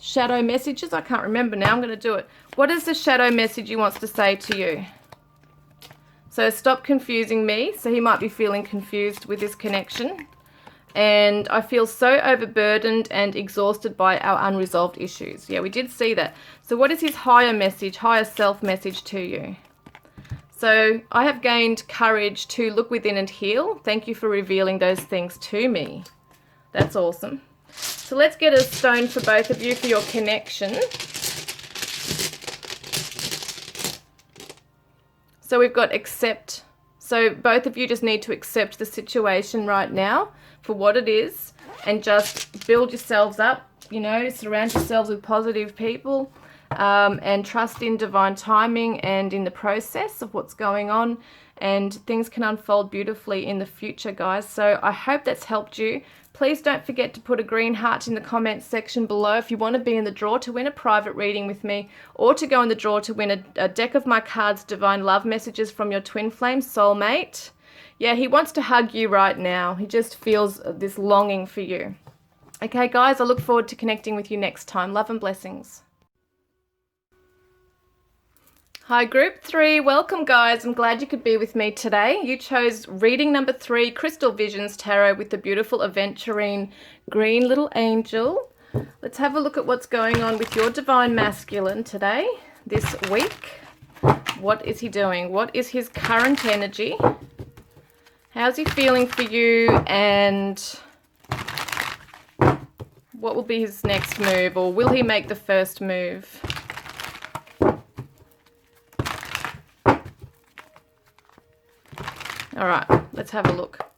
shadow messages? I can't remember now. I'm going to do it. What is the shadow message he wants to say to you? So stop confusing me. So he might be feeling confused with this connection. And I feel so overburdened and exhausted by our unresolved issues. Yeah, we did see that. So what is his higher message, higher self message to you? So I have gained courage to look within and heal. Thank you for revealing those things to me. That's awesome. So let's get a stone for both of you for your connection. So we've got accept. So both of you just need to accept the situation right now for what it is and just build yourselves up, you know, surround yourselves with positive people. And trust in divine timing and in the process of what's going on, and things can unfold beautifully in the future, guys. So I hope that's helped you. Please don't forget to put a green heart in the comments section below if you want to be in the draw to win a private reading with me, or to go in the draw to win a deck of my cards, Divine Love Messages from your twin flame soulmate. Yeah, he wants to hug you right now. He just feels this longing for you. Okay, guys, I look forward to connecting with you next time. Love and blessings. Hi group 3, welcome guys. I'm glad you could be with me today. You chose reading number 3, Crystal Visions Tarot with the beautiful aventurine green little angel. Let's have a look at what's going on with your divine masculine today, this week. What is he doing? What is his current energy? How's he feeling for you? And what will be his next move, or will he make the first move? All right, let's have a look.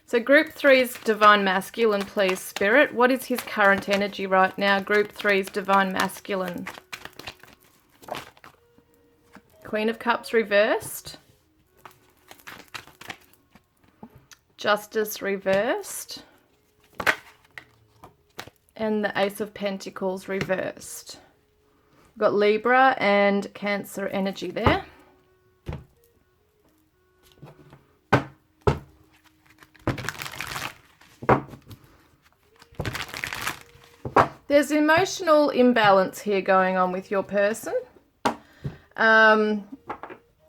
So group 3's divine masculine, please, Spirit. What is his current energy right now? Group 3's divine masculine. Queen of Cups reversed. Justice reversed. And the Ace of Pentacles reversed. We've got Libra and Cancer energy there. There's emotional imbalance here going on with your person.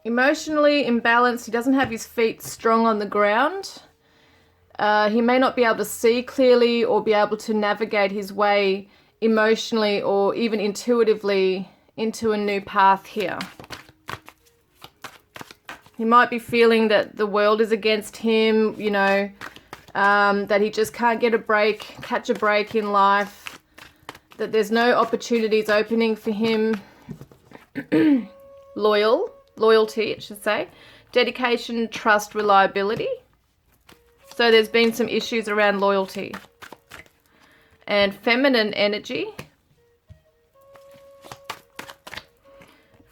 Emotionally imbalanced. He doesn't have his feet strong on the ground. He may not be able to see clearly or be able to navigate his way emotionally or even intuitively into a new path here. He might be feeling that the world is against him, you know, that he just can't get a break, catch a break in life, that there's no opportunities opening for him. Loyalty, I should say. Dedication, trust, reliability. So there's been some issues around loyalty. And feminine energy.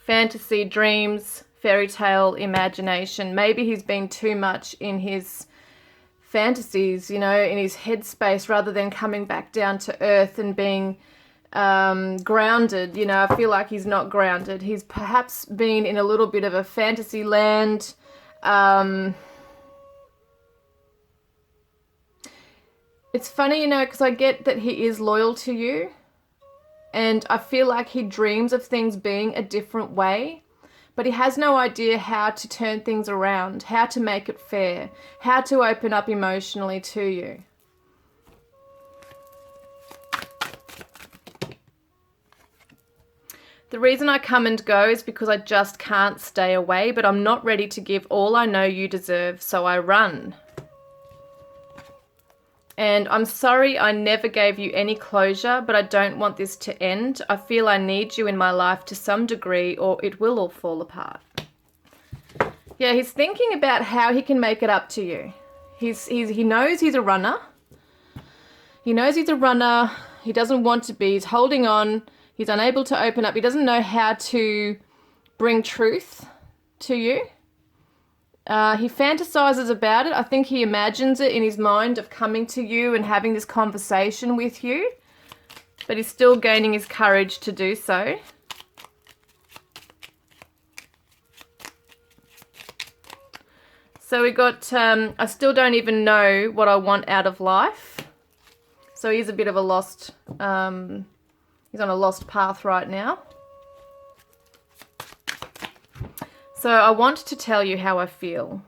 Fantasy, dreams, fairy tale, imagination. Maybe he's been too much in his fantasies, you know, in his headspace, rather than coming back down to earth and being grounded. You know, I feel like he's not grounded. He's perhaps been in a little bit of a fantasy land. It's funny, you know, because I get that he is loyal to you, and I feel like he dreams of things being a different way, but he has no idea how to turn things around, how to make it fair, how to open up emotionally to you. The reason I come and go is because I just can't stay away, but I'm not ready to give all I know you deserve, so I run. And I'm sorry I never gave you any closure, but I don't want this to end. I feel I need you in my life to some degree, or it will all fall apart. Yeah, he's thinking about how he can make it up to you. He knows he's a runner. He knows he's a runner. He doesn't want to be. He's holding on. He's unable to open up. He doesn't know how to bring truth to you. He fantasizes about it. I think he imagines it in his mind of coming to you and having this conversation with you, but he's still gaining his courage to do so. So we got, I still don't even know what I want out of life. So he's a bit of a lost, he's on a lost path right now. So I want to tell you how I feel,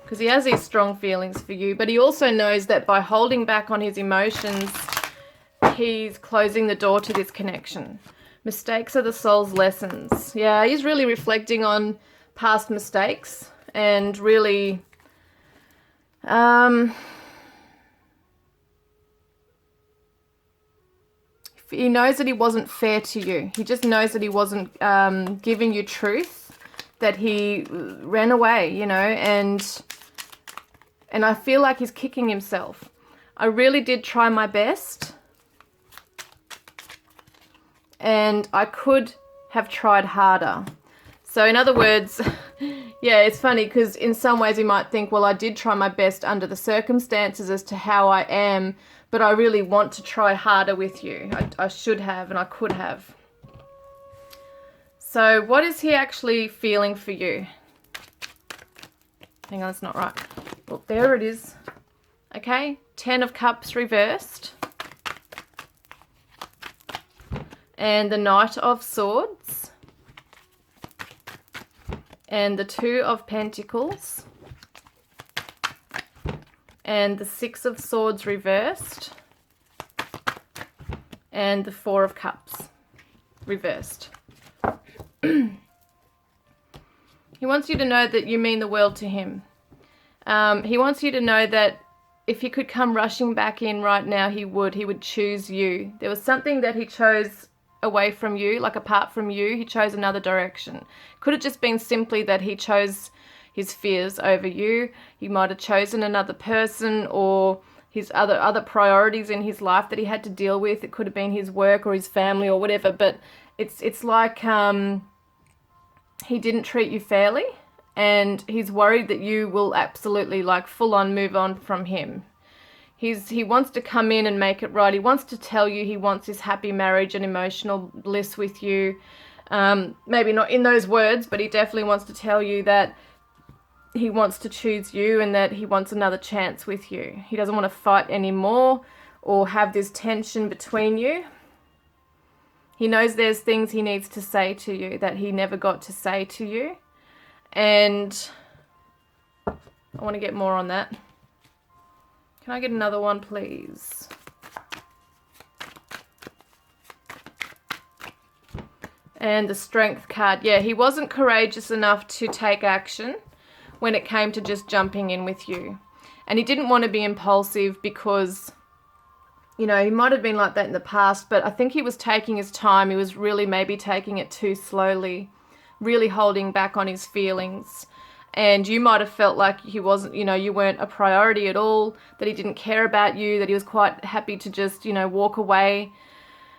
because he has these strong feelings for you, but he also knows that by holding back on his emotions, he's closing the door to this connection. Mistakes are the soul's lessons. Yeah, he's really reflecting on past mistakes and really he knows that he wasn't fair to you. He just knows that he wasn't giving you truth, that he ran away, you know, and I feel like he's kicking himself. I really did try my best, and I could have tried harder. So in other words, yeah, it's funny because in some ways you might think, well, I did try my best under the circumstances as to how I am, but I really want to try harder with you. I should have and I could have. So what is he actually feeling for you? Hang on, it's not right. Well, there it is. Okay, 10 of Cups reversed. And the Knight of Swords. And the 2 of Pentacles. And the 6 of Swords reversed. And the 4 of Cups reversed. He wants you to know that you mean the world to him. He wants you to know that if he could come rushing back in right now, he would choose you. There was something that he chose away from you, like apart from you, he chose another direction. Could have just been simply that he chose his fears over you. He might have chosen another person or his other priorities in his life that he had to deal with. It could have been his work or his family or whatever, but it's like he didn't treat you fairly, and he's worried that you will absolutely like full on move on from him. He wants to come in and make it right. He wants to tell you he wants this happy marriage and emotional bliss with you. Maybe not in those words, but he definitely wants to tell you that he wants to choose you and that he wants another chance with you. He doesn't want to fight anymore or have this tension between you. He knows there's things he needs to say to you that he never got to say to you. And I want to get more on that. Can I get another one, please? And the Strength card. Yeah, he wasn't courageous enough to take action when it came to just jumping in with you. And he didn't want to be impulsive because, you know, he might have been like that in the past, but I think he was taking his time. He was really maybe taking it too slowly, really holding back on his feelings. And you might have felt like he wasn't, you know, you weren't a priority at all, that he didn't care about you, that he was quite happy to just, you know, walk away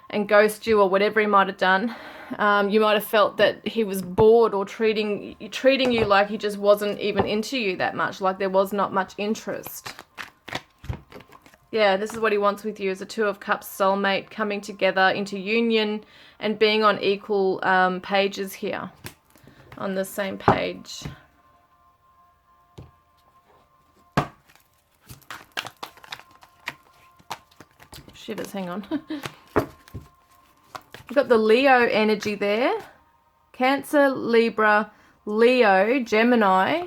and ghost you or whatever he might have done. You might have felt that he was bored or treating you like he just wasn't even into you that much, like there was not much interest. Yeah, this is what he wants with you, is a Two of Cups soulmate coming together into union and being on equal pages here, on the same page. Shivers, hang on. We've got the Leo energy there. Cancer, Libra, Leo, Gemini.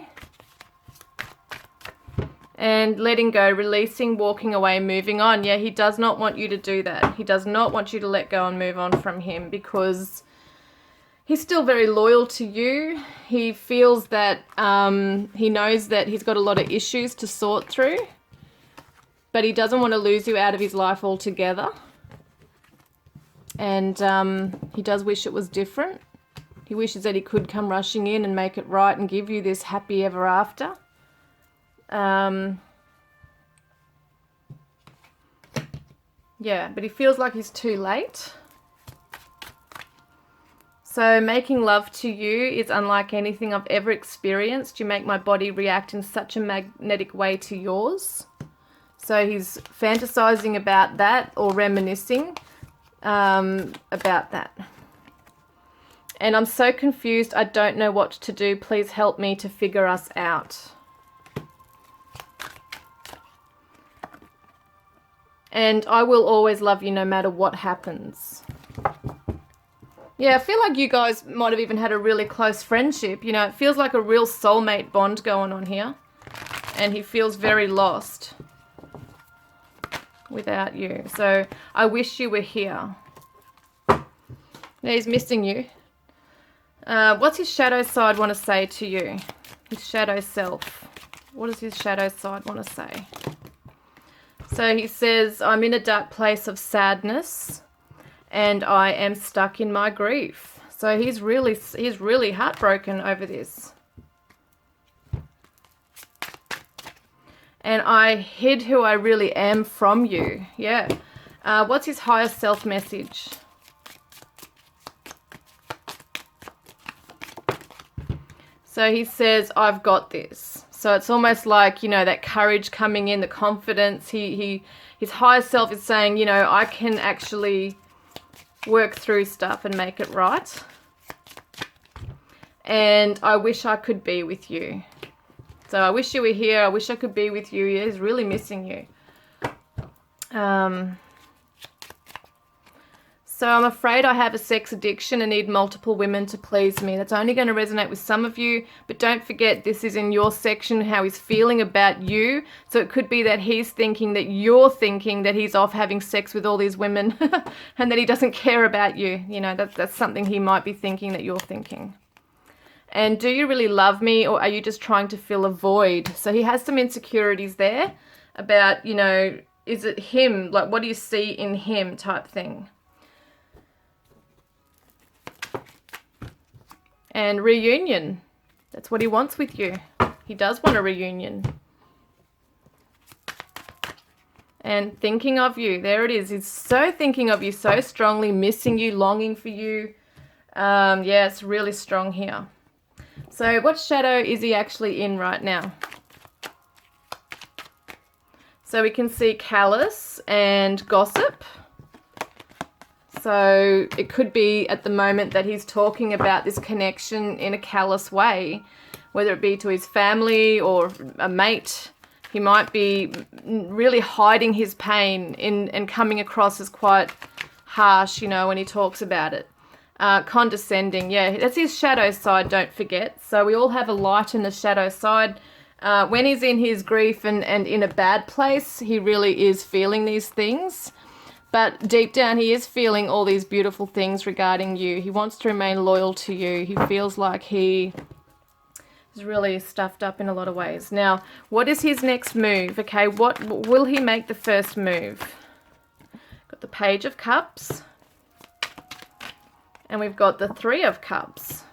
And letting go, releasing, walking away, moving on. Yeah, he does not want you to do that. He does not want you to let go and move on from him because he's still very loyal to you. He feels that he knows that he's got a lot of issues to sort through, but he doesn't want to lose you out of his life altogether. And he does wish it was different. He wishes that he could come rushing in and make it right and give you this happy ever after. Yeah, but he feels like he's too late. So making love to you is unlike anything I've ever experienced. You make my body react in such a magnetic way to yours. So he's fantasizing about that or reminiscing about that. And I'm so confused. I don't know what to do. Please help me to figure us out. And I will always love you no matter what happens. Yeah, I feel like you guys might have even had a really close friendship. You know, it feels like a real soulmate bond going on here. And he feels very lost without you. So I wish you were here. Now he's missing you. What's his shadow side want to say to you? His shadow self. What does his shadow side want to say? So he says, I'm in a dark place of sadness and I am stuck in my grief. So he's really heartbroken over this. And I hid who I really am from you. Yeah. What's his higher self message? So he says, I've got this. So it's almost like, you know, that courage coming in, the confidence. His higher self is saying, you know, I can actually work through stuff and make it right. And I wish I could be with you. So I wish you were here. I wish I could be with you. Yeah, he's really missing you. So I'm afraid I have a sex addiction and need multiple women to please me. That's only going to resonate with some of you, but don't forget this is in your section, how he's feeling about you. So it could be that he's thinking that you're thinking that he's off having sex with all these women and that he doesn't care about you. You know, that's something he might be thinking that you're thinking. And do you really love me, or are you just trying to fill a void? So he has some insecurities there about, you know, is it him? Like, what do you see in him type thing? And reunion. That's what he wants with you. He does want a reunion. And thinking of you. There it is. He's so thinking of you so strongly, missing you, longing for you. Yeah, it's really strong here. So what shadow is he actually in right now? So we can see callous and gossip. So it could be at the moment that he's talking about this connection in a callous way, whether it be to his family or a mate. He might be really hiding his pain and coming across as quite harsh, you know, when he talks about it. condescending. Yeah, that's his shadow side, don't forget. So we all have a light and a shadow side. When he's in his grief and in a bad place, he really is feeling these things. But deep down, he is feeling all these beautiful things regarding you. He wants to remain loyal to you. He feels like he is really stuffed up in a lot of ways. Now, what is his next move? Okay, what will he make the first move? Got the Page of Cups. And we've got the Three of Cups.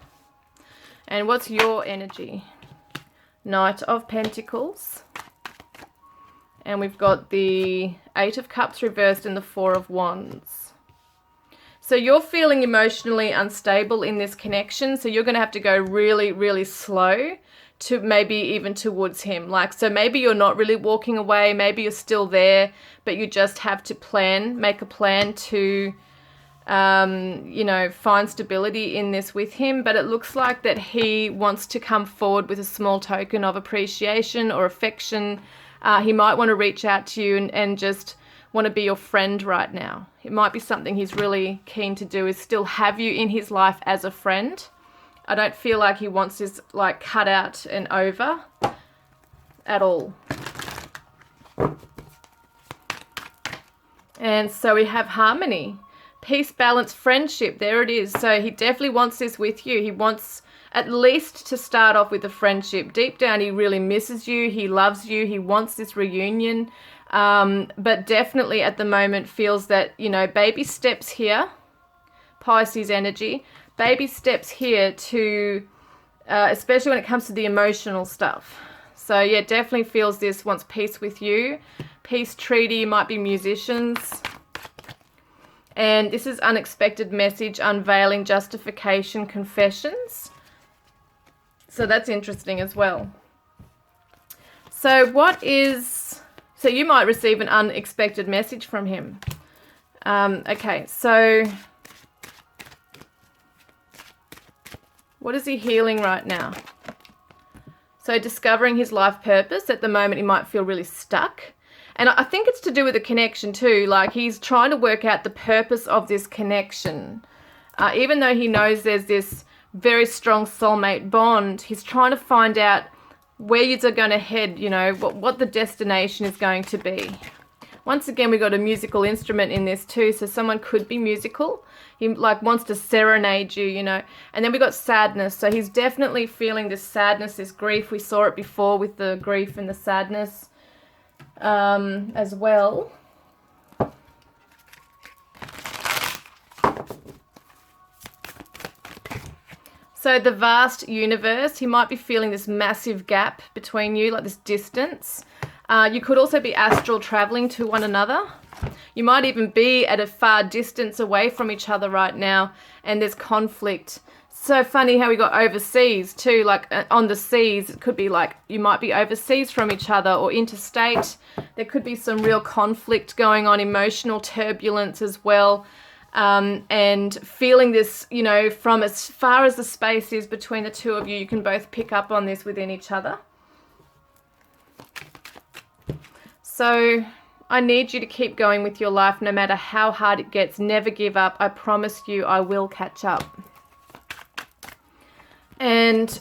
And what's your energy? Knight of Pentacles. And we've got the Eight of Cups reversed and the Four of Wands. So you're feeling emotionally unstable in this connection. So you're going to have to go really, really slow to maybe even towards him. Like, so maybe you're not really walking away. Maybe you're still there, but you just have to make a plan to, you know, find stability in this with him. But it looks like that he wants to come forward with a small token of appreciation or affection. He might want to reach out to you and just want to be your friend right now. It might be something he's really keen to do, is still have you in his life as a friend. I don't feel like he wants this like cut out and over at all. And so we have harmony, peace, balance, friendship. There it is. So he definitely wants this with you. He wants at least to start off with a friendship. Deep down, he really misses you. He loves you. He wants this reunion. But definitely at the moment feels that, you know, baby steps here, Pisces energy, baby steps here to, especially when it comes to the emotional stuff. So yeah, definitely feels this, wants peace with you. Peace treaty, might be musicians. And this is unexpected message, unveiling, justification, confessions. So that's interesting as well. So so you might receive an unexpected message from him. Okay, so what is he healing right now? So discovering his life purpose. At the moment, he might feel really stuck. And I think it's to do with the connection too. Like, he's trying to work out the purpose of this connection. Even though he knows there's this very strong soulmate bond, he's trying to find out where you are going to head, you know, what the destination is going to be. Once again, we got a musical instrument in this too, so someone could be musical. He like wants to serenade you, you know. And then we got sadness, so he's definitely feeling this sadness, this grief. We saw it before with the grief and the sadness as well. So the vast universe, he might be feeling this massive gap between you, like this distance. You could also be astral traveling to one another. You might even be at a far distance away from each other right now, and there's conflict. So funny how we got overseas too, like on the seas. It could be like you might be overseas from each other or interstate. There could be some real conflict going on, emotional turbulence as well. And feeling this, you know, from as far as the space is between the two of you, you can both pick up on this within each other. So I need you to keep going with your life no matter how hard it gets. Never give up. I promise you I will catch up. And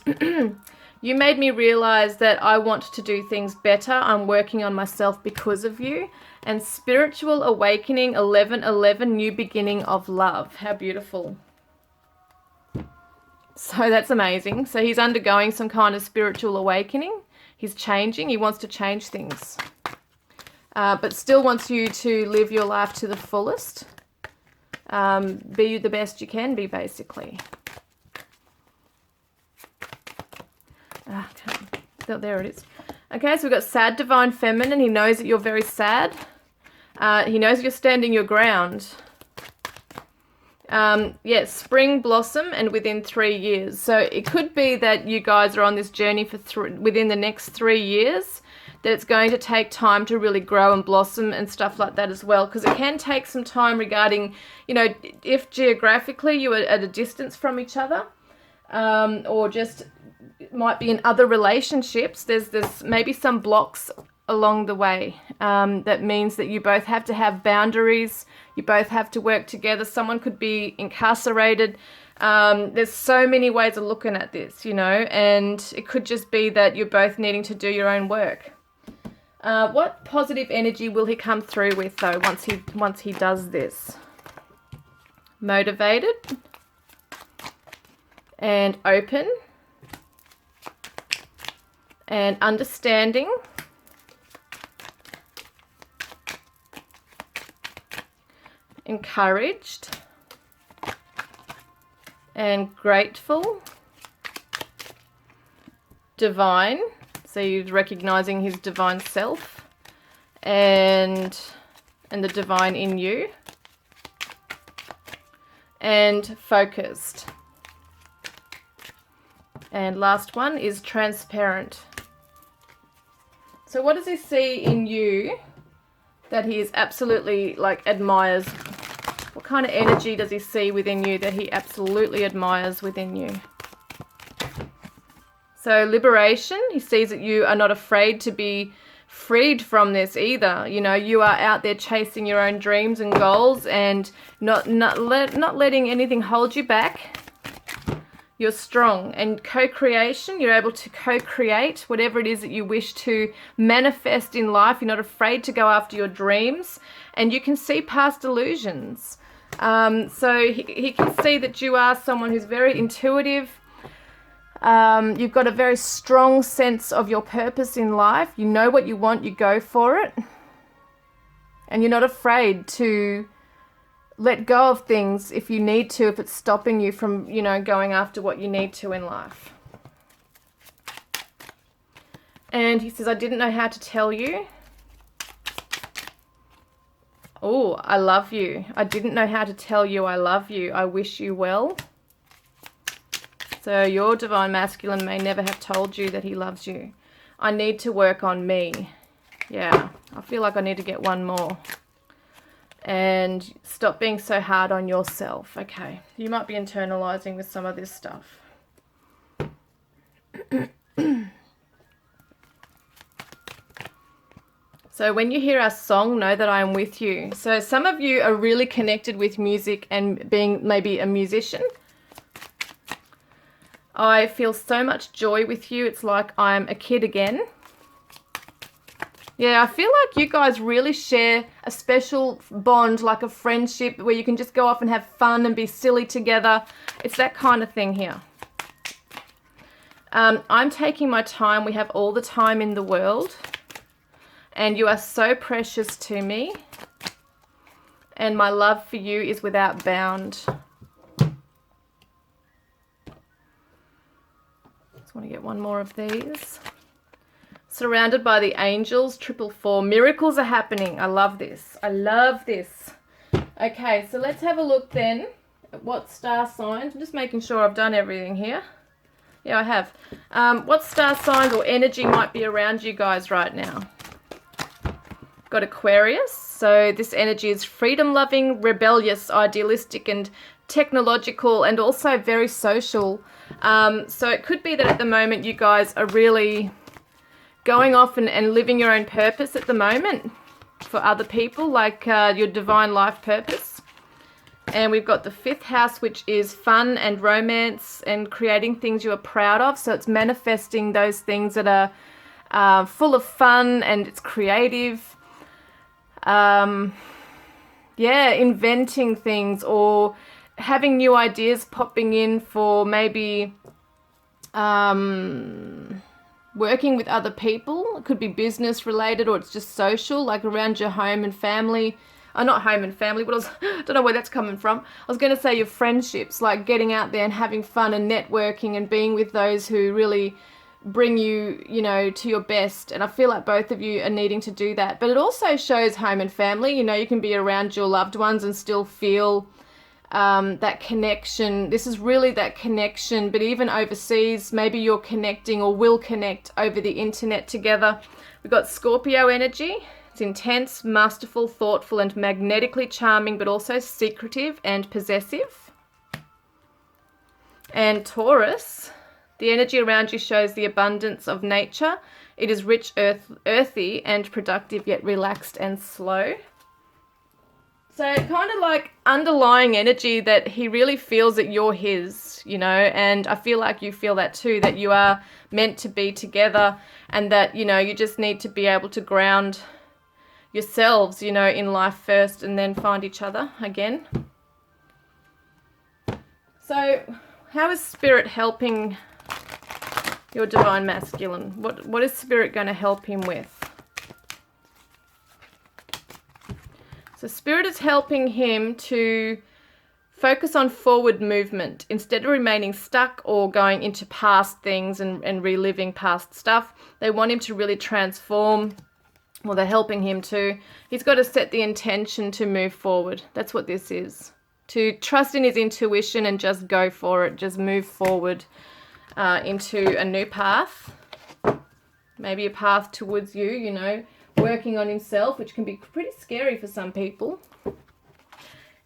you made me realize that I want to do things better. I'm working on myself because of you. And spiritual awakening, 11:11, new beginning of love. How beautiful. So that's amazing. So he's undergoing some kind of spiritual awakening. He's changing. He wants to change things. But still wants you to live your life to the fullest. Be the best you can be, basically. Okay. There it is. Okay, so we've got sad, divine, feminine. He knows that you're very sad. He knows you're standing your ground. Yes, spring blossom and within 3 years. So it could be that you guys are on this journey for within the next 3 years, that it's going to take time to really grow and blossom and stuff like that as well, because it can take some time regarding, you know, if geographically you are at a distance from each other, or just might be in other relationships. There's maybe some blocks along the way. That means that you both have to have boundaries. You both have to work together. Someone could be incarcerated. There's so many ways of looking at this, you know, and it could just be that you're both needing to do your own work. What positive energy will he come through with, though, once he does this? Motivated and open and understanding encouraged and grateful, divine, so you're recognizing his divine self and the divine in you, and focused. And last one is transparent. So what does he see in you that he is absolutely, like, admires? What kind of energy does he see within you that he absolutely admires within you? So liberation, he sees that you are not afraid to be freed from this either. You know, you are out there chasing your own dreams and goals and not letting anything hold you back. You're strong. And co-creation, you're able to co-create whatever it is that you wish to manifest in life. You're not afraid to go after your dreams, and you can see past illusions. So he can see that you are someone who's very intuitive. You've got a very strong sense of your purpose in life. You know what you want, you go for it. And you're not afraid to let go of things if you need to, if it's stopping you from, you know, going after what you need to in life. And he says, I didn't know how to tell you. Oh, I love you. I didn't know how to tell you I love you. I wish you well. So your divine masculine may never have told you that he loves you. I need to work on me. Yeah, I feel like I need to get one more. And stop being so hard on yourself. Okay, you might be internalizing with some of this stuff. So when you hear our song, know that I am with you. So some of you are really connected with music and being maybe a musician. I feel so much joy with you. It's like I'm a kid again. Yeah, I feel like you guys really share a special bond, like a friendship where you can just go off and have fun and be silly together. It's that kind of thing here. I'm taking my time. We have all the time in the world. And you are so precious to me. And my love for you is without bound. Just want to get one more of these. Surrounded by the angels, 444. Miracles are happening. I love this. I love this. Okay, so let's have a look then at what star signs. I'm just making sure I've done everything here. Yeah, I have. What star signs or energy might be around you guys right now? Got Aquarius. So this energy is freedom-loving, rebellious, idealistic, and technological, and also very social. So it could be that at the moment you guys are really going off and living your own purpose at the moment for other people, like your divine life purpose. And we've got the 5th house, which is fun and romance and creating things you are proud of. So it's manifesting those things that are full of fun and it's creative. Yeah, inventing things or having new ideas popping in for maybe working with other people. It could be business related or it's just social, like around your home and family. Not home and family, but I don't know where that's coming from. I was going to say your friendships, like getting out there and having fun and networking and being with those who really bring you, you know, to your best. And I feel like both of you are needing to do that. But it also shows home and family. You know, you can be around your loved ones and still feel that connection. This is really that connection. But even overseas, maybe you're connecting or will connect over the internet together. We've got Scorpio energy. It's intense, masterful, thoughtful, and magnetically charming, but also secretive and possessive. And Taurus, the energy around you shows the abundance of nature. It is rich, earthy, and productive, yet relaxed and slow. So kind of like underlying energy that he really feels that you're his, you know, and I feel like you feel that too, that you are meant to be together, and that, you know, you just need to be able to ground yourselves, you know, in life first and then find each other again. So how is Spirit helping your divine masculine? What is Spirit going to help him with? So Spirit is helping him to focus on forward movement instead of remaining stuck or going into past things and reliving past stuff. They want him to really transform. Well, they're helping him to. He's got to set the intention to move forward. That's what this is. To trust in his intuition and just go for it. Just move forward into a new path. Maybe a path towards you, you know, working on himself, which can be pretty scary for some people.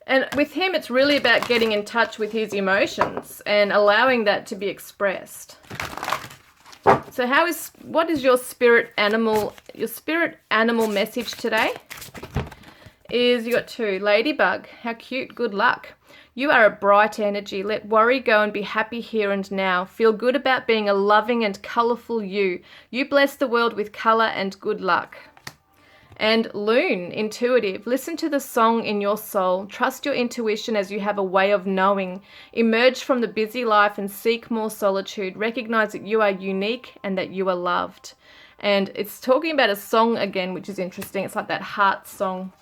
And with him, it's really about getting in touch with his emotions and allowing that to be expressed. So what is your spirit animal message today? Is you got 2. Ladybug, how cute, good luck. You are a bright energy. Let worry go and be happy here and now. Feel good about being a loving and colourful you. You bless the world with colour and good luck. And Loon, intuitive. Listen to the song in your soul. Trust your intuition as you have a way of knowing. Emerge from the busy life and seek more solitude. Recognize that you are unique and that you are loved. And it's talking about a song again, which is interesting. It's like that heart song.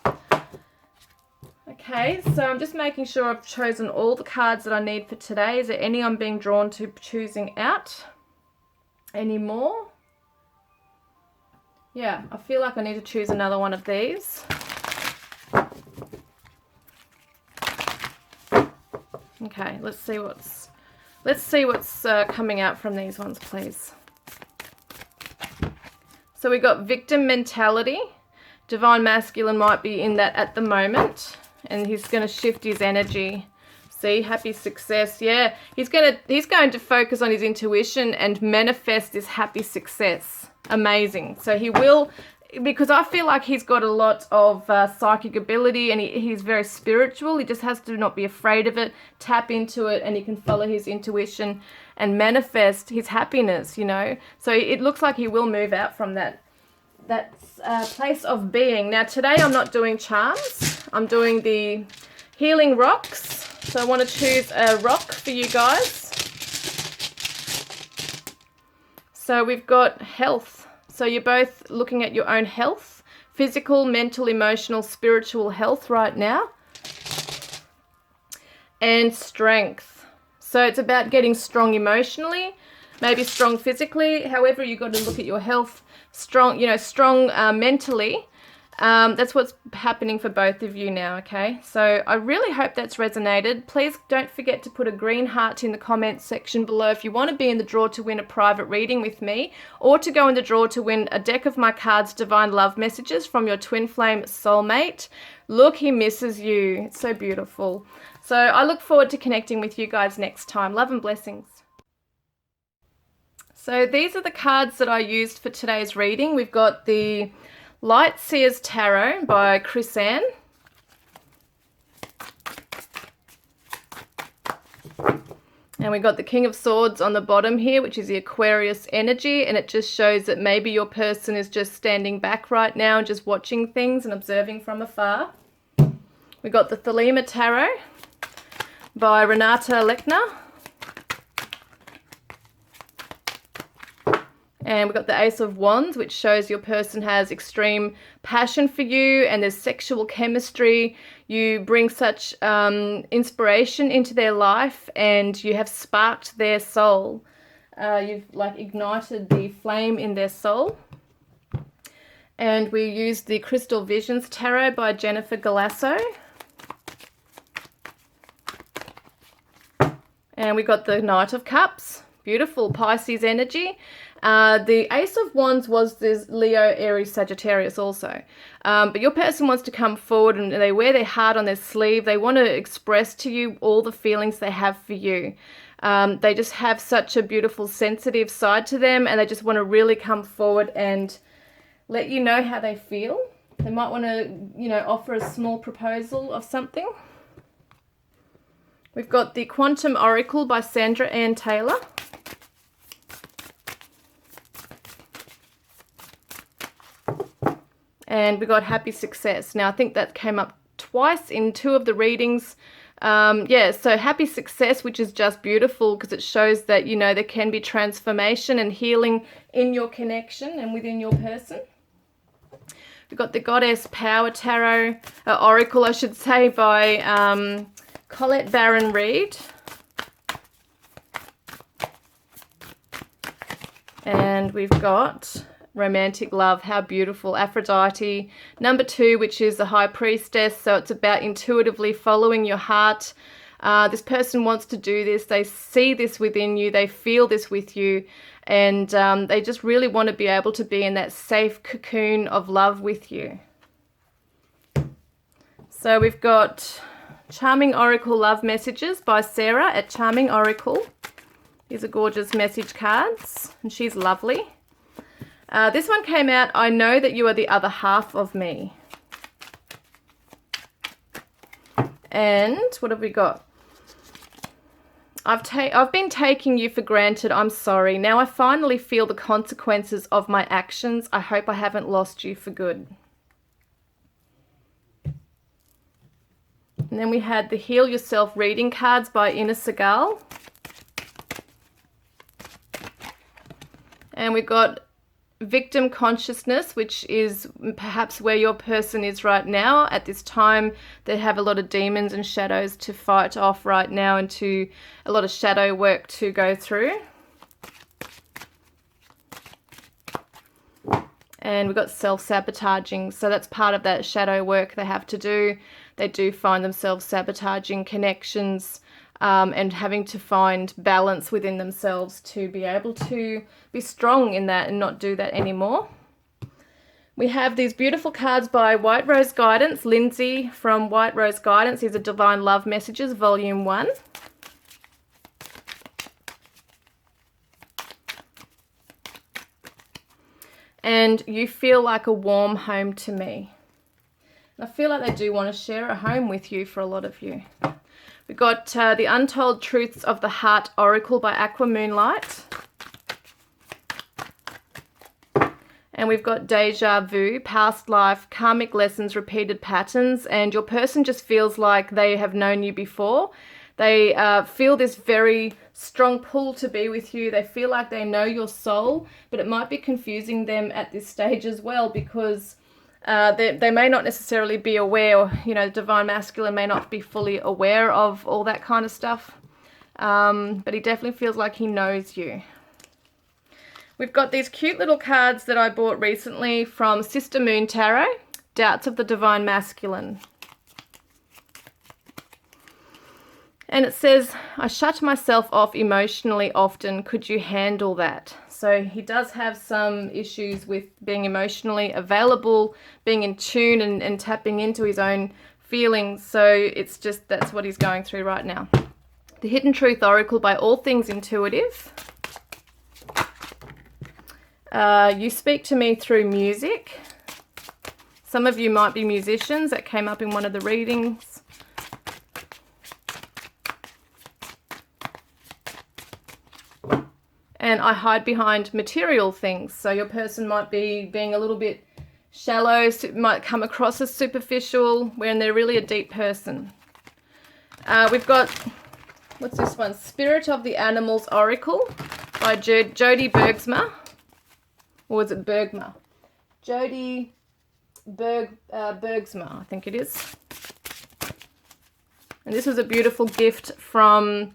Okay, so I'm just making sure I've chosen all the cards that I need for today. Is there any I'm being drawn to choosing out? Any more? Yeah, I feel like I need to choose another one of these. Okay, let's see what's coming out from these ones, please. So we got victim mentality. Divine masculine might be in that at the moment, and he's going to shift his energy. See, happy success. Yeah, he's going to focus on his intuition and manifest this happy success. Amazing. So he will, because I feel like he's got a lot of psychic ability, and he's very spiritual. He just has to not be afraid of it, tap into it, and he can follow his intuition and manifest his happiness, you know. So it looks like he will move out from that place of being. Now today I'm not doing charms. I'm doing the healing rocks. So I want to choose a rock for you guys. So we've got health. So you're both looking at your own health, physical, mental, emotional, spiritual health right now. And strength. So it's about getting strong emotionally, maybe strong physically. However, you've got to look at your health. Strong mentally. That's what's happening for both of you now, okay? So I really hope that's resonated. Please don't forget to put a green heart in the comments section below if you want to be in the draw to win a private reading with me, or to go in the draw to win a deck of my cards, Divine Love Messages from your twin flame soulmate. Look, he misses you. It's so beautiful. So I look forward to connecting with you guys next time. Love and blessings. So these are the cards that I used for today's reading. We've got the Light Seers Tarot by Chris Ann. And we got the King of Swords on the bottom here, which is the Aquarius energy, and it just shows that maybe your person is just standing back right now and just watching things and observing from afar. We got the Thelema Tarot by Renata Lechner. And we've got the Ace of Wands, which shows your person has extreme passion for you and there's sexual chemistry. You bring such inspiration into their life and you have sparked their soul. You've like ignited the flame in their soul. And we used the Crystal Visions Tarot by Jennifer Galasso. And we got the Knight of Cups. Beautiful Pisces energy. The Ace of Wands was this Leo, Aries, Sagittarius also. But your person wants to come forward and they wear their heart on their sleeve. They want to express to you all the feelings they have for you. They just have such a beautiful, sensitive side to them, and they just want to really come forward and let you know how they feel. They might want to, offer a small proposal of something. We've got the Quantum Oracle by Sandra Ann Taylor. And we got Happy Success. Now, I think that came up twice in 2 of the readings. So Happy Success, which is just beautiful because it shows that, there can be transformation and healing in your connection and within your person. We've got the Goddess Power Tarot, Oracle, I should say, by Colette Baron Reid. And we've got Romantic Love, how beautiful, Aphrodite. Number 2, which is the High Priestess, so it's about intuitively following your heart. This person wants to do this. They see this within you. They feel this with you. And they just really want to be able to be in that safe cocoon of love with you. So we've got Charming Oracle Love Messages by Sarah at Charming Oracle. These are gorgeous message cards, and she's lovely. This one came out, I know that you are the other half of me. And what have we got? I've been taking you for granted. I'm sorry. Now I finally feel the consequences of my actions. I hope I haven't lost you for good. And then we had the Heal Yourself reading cards by Ina Segal. And we got Victim Consciousness, which is perhaps where your person is right now. At this time, they have a lot of demons and shadows to fight off right now, and a lot of shadow work to go through. And we've got self-sabotaging, so that's part of that shadow work they have to do. They do find themselves sabotaging connections, and having to find balance within themselves to be able to be strong in that and not do that anymore. We have these beautiful cards by White Rose Guidance. Lindsay from White Rose Guidance. These are Divine Love Messages, Volume 1. And you feel like a warm home to me. And I feel like they do want to share a home with you for a lot of you. We've got the Untold Truths of the Heart Oracle by Aqua Moonlight. And we've got Deja Vu, Past Life, Karmic Lessons, Repeated Patterns. And your person just feels like they have known you before. They feel this very strong pull to be with you. They feel like they know your soul, but it might be confusing them at this stage as well, because they may not necessarily be aware, or, the Divine Masculine may not be fully aware of all that kind of stuff. But he definitely feels like he knows you. We've got these cute little cards that I bought recently from Sister Moon Tarot, Doubts of the Divine Masculine. And it says, I shut myself off emotionally often. Could you handle that? So he does have some issues with being emotionally available, being in tune and tapping into his own feelings. So it's just, that's what he's going through right now. The Hidden Truth Oracle by All Things Intuitive. You speak to me through music. Some of you might be musicians. That came up in one of the readings. And I hide behind material things. So your person might be being a little bit shallow, might come across as superficial, when they're really a deep person. We've got, what's this one? Spirit of the Animals Oracle by Jodie Bergsma. Or is it Bergma? Jodie Bergsma, I think it is. And this was a beautiful gift from...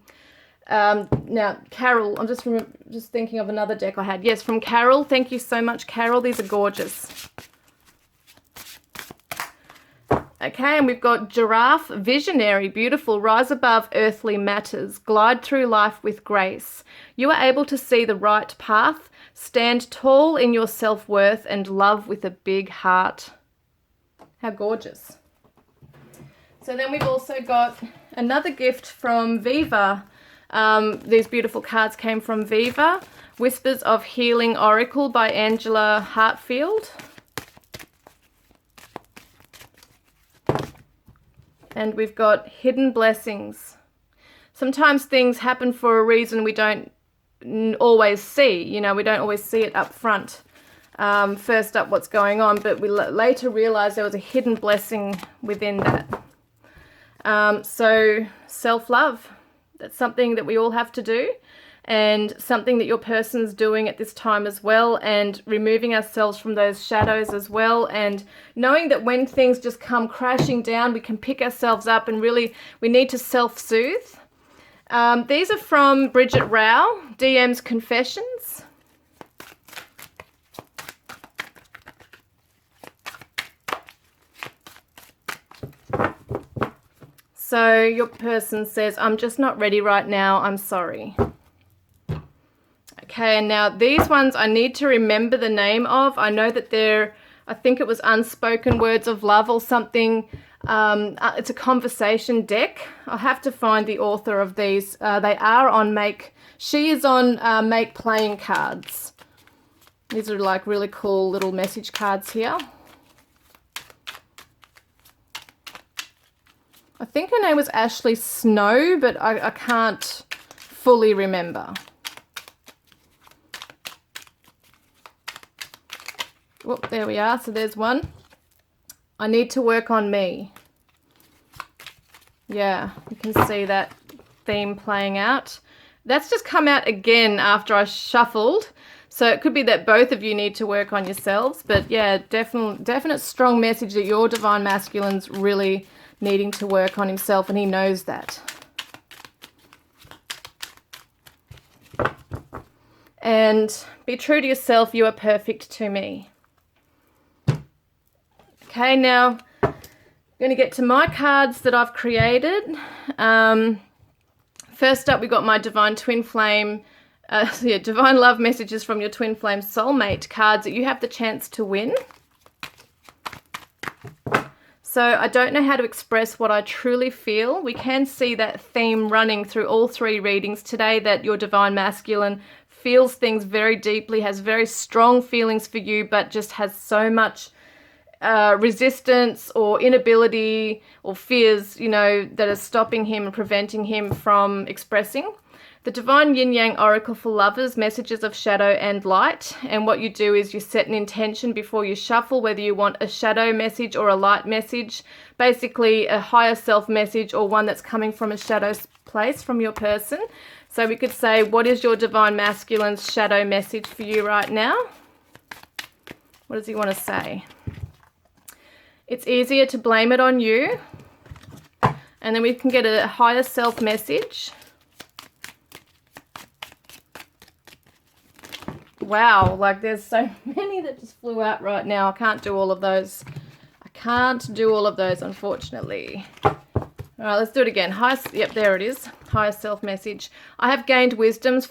now, Carol, I'm just thinking of another deck I had. Yes, from Carol. Thank you so much, Carol. These are gorgeous. Okay, and we've got Giraffe, Visionary, beautiful, rise above earthly matters, glide through life with grace. You are able to see the right path Stand tall in your self-worth and love with a big heart. How gorgeous. So then we've also got another gift from Viva. These beautiful cards came from Viva. Whispers of Healing Oracle by Angela Hartfield. And we've got Hidden Blessings. Sometimes things happen for a reason we don't always see. You know, we don't always see it up front. First up, what's going on, but we later realized there was a hidden blessing within that. So self-love, that's something that we all have to do, and something that your person's doing at this time as well, and removing ourselves from those shadows as well, and knowing that when things just come crashing down, we can pick ourselves up, and really we need to self-soothe. These are from Bridget Rao, DM's Confessions. So your person says, I'm just not ready right now, I'm sorry. Okay, and now these ones I need to remember the name of. I know that I think it was Unspoken Words of Love or something. It's a conversation deck. I'll have to find the author of these. They are on she is on Make Playing Cards. These are like really cool little message cards here. I think her name was Ashley Snow, but I can't fully remember. Oh, there we are. So there's one. I need to work on me. Yeah, you can see that theme playing out. That's just come out again after I shuffled. So it could be that both of you need to work on yourselves. But yeah, definite strong message that your Divine Masculine's really needing to work on himself, and he knows that. And be true to yourself. You are perfect to me. Okay, now I'm going to get to my cards that I've created. First up, we got my Divine Twin Flame, Divine Love Messages from your Twin Flame Soulmate cards that you have the chance to win. So I don't know how to express what I truly feel. We can see that theme running through all three readings today, that your Divine Masculine feels things very deeply, has very strong feelings for you, but just has so much resistance or inability or fears, you know, that are stopping him and preventing him from expressing. The Divine Yin Yang Oracle for Lovers, Messages of Shadow and Light. And what you do is you set an intention before you shuffle, whether you want a shadow message or a light message, basically a higher self message or one that's coming from a shadow place from your person. So we could say, what is your Divine Masculine's shadow message for you right now? What does he want to say? It's easier to blame it on you. And then we can get a higher self message. Wow, like there's so many that just flew out right now. I can't do all of those. Unfortunately. All right, let's do it again. Yep, there it is. Higher self message. I have gained wisdom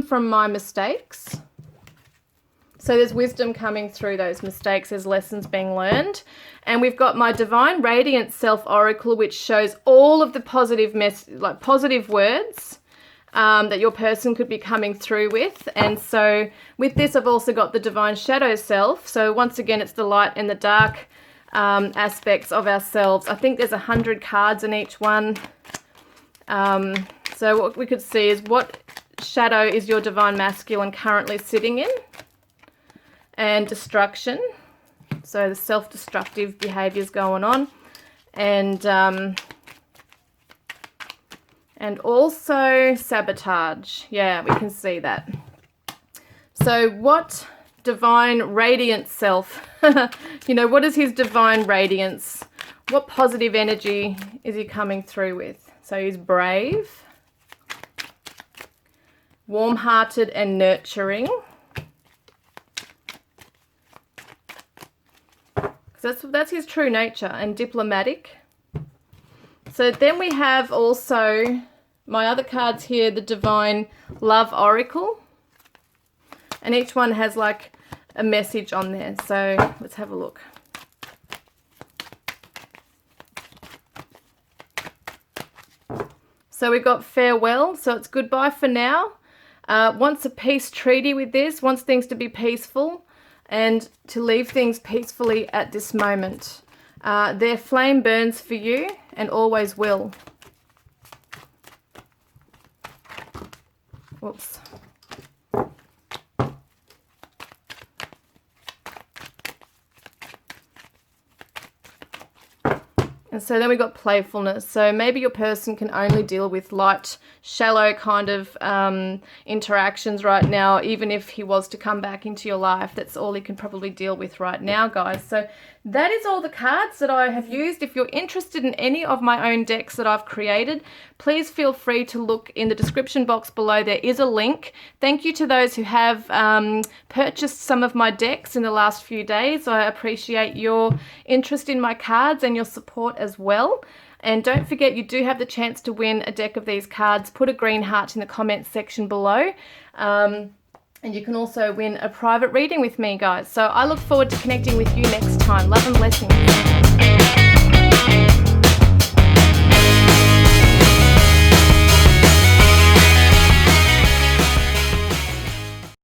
from my mistakes. So there's wisdom coming through those mistakes. There's lessons being learned. And we've got my Divine Radiant Self Oracle, which shows all of the positive words that your person could be coming through with. And so with this, I've also got the Divine Shadow Self. So once again, it's the light and the dark aspects of ourselves. I think there's 100 cards in each one. So what we could see is what shadow is your Divine Masculine currently sitting in? And destruction. So the self-destructive behaviors going on. And also sabotage. Yeah, we can see that. So what Divine Radiant Self, what is his Divine Radiance? What positive energy is he coming through with? So he's brave, warm-hearted and nurturing. That's his true nature, and diplomatic. So then we have also my other cards here, the Divine Love Oracle. and each one has like a message on there. So let's have a look. So we got farewell, so it's goodbye for now. Wants a peace treaty with this, wants things to be peaceful and to leave things peacefully at this moment. Their flame burns for you and always will. Whoops. And so then we got playfulness. So maybe your person can only deal with light, shallow kind of interactions right now. Even if he was to come back into your life, that's all he can probably deal with right now, guys. So that is all the cards that I have used. If you're interested in any of my own decks that I've created, please feel free to look in the description box below. There is a link. Thank you to those who have purchased some of my decks in the last few days. I appreciate your interest in my cards and your support as well. And don't forget, you do have the chance to win a deck of these cards. Put a green heart in the comments section below. And you can also win a private reading with me, guys. So I look forward to connecting with you next time. Love and blessings.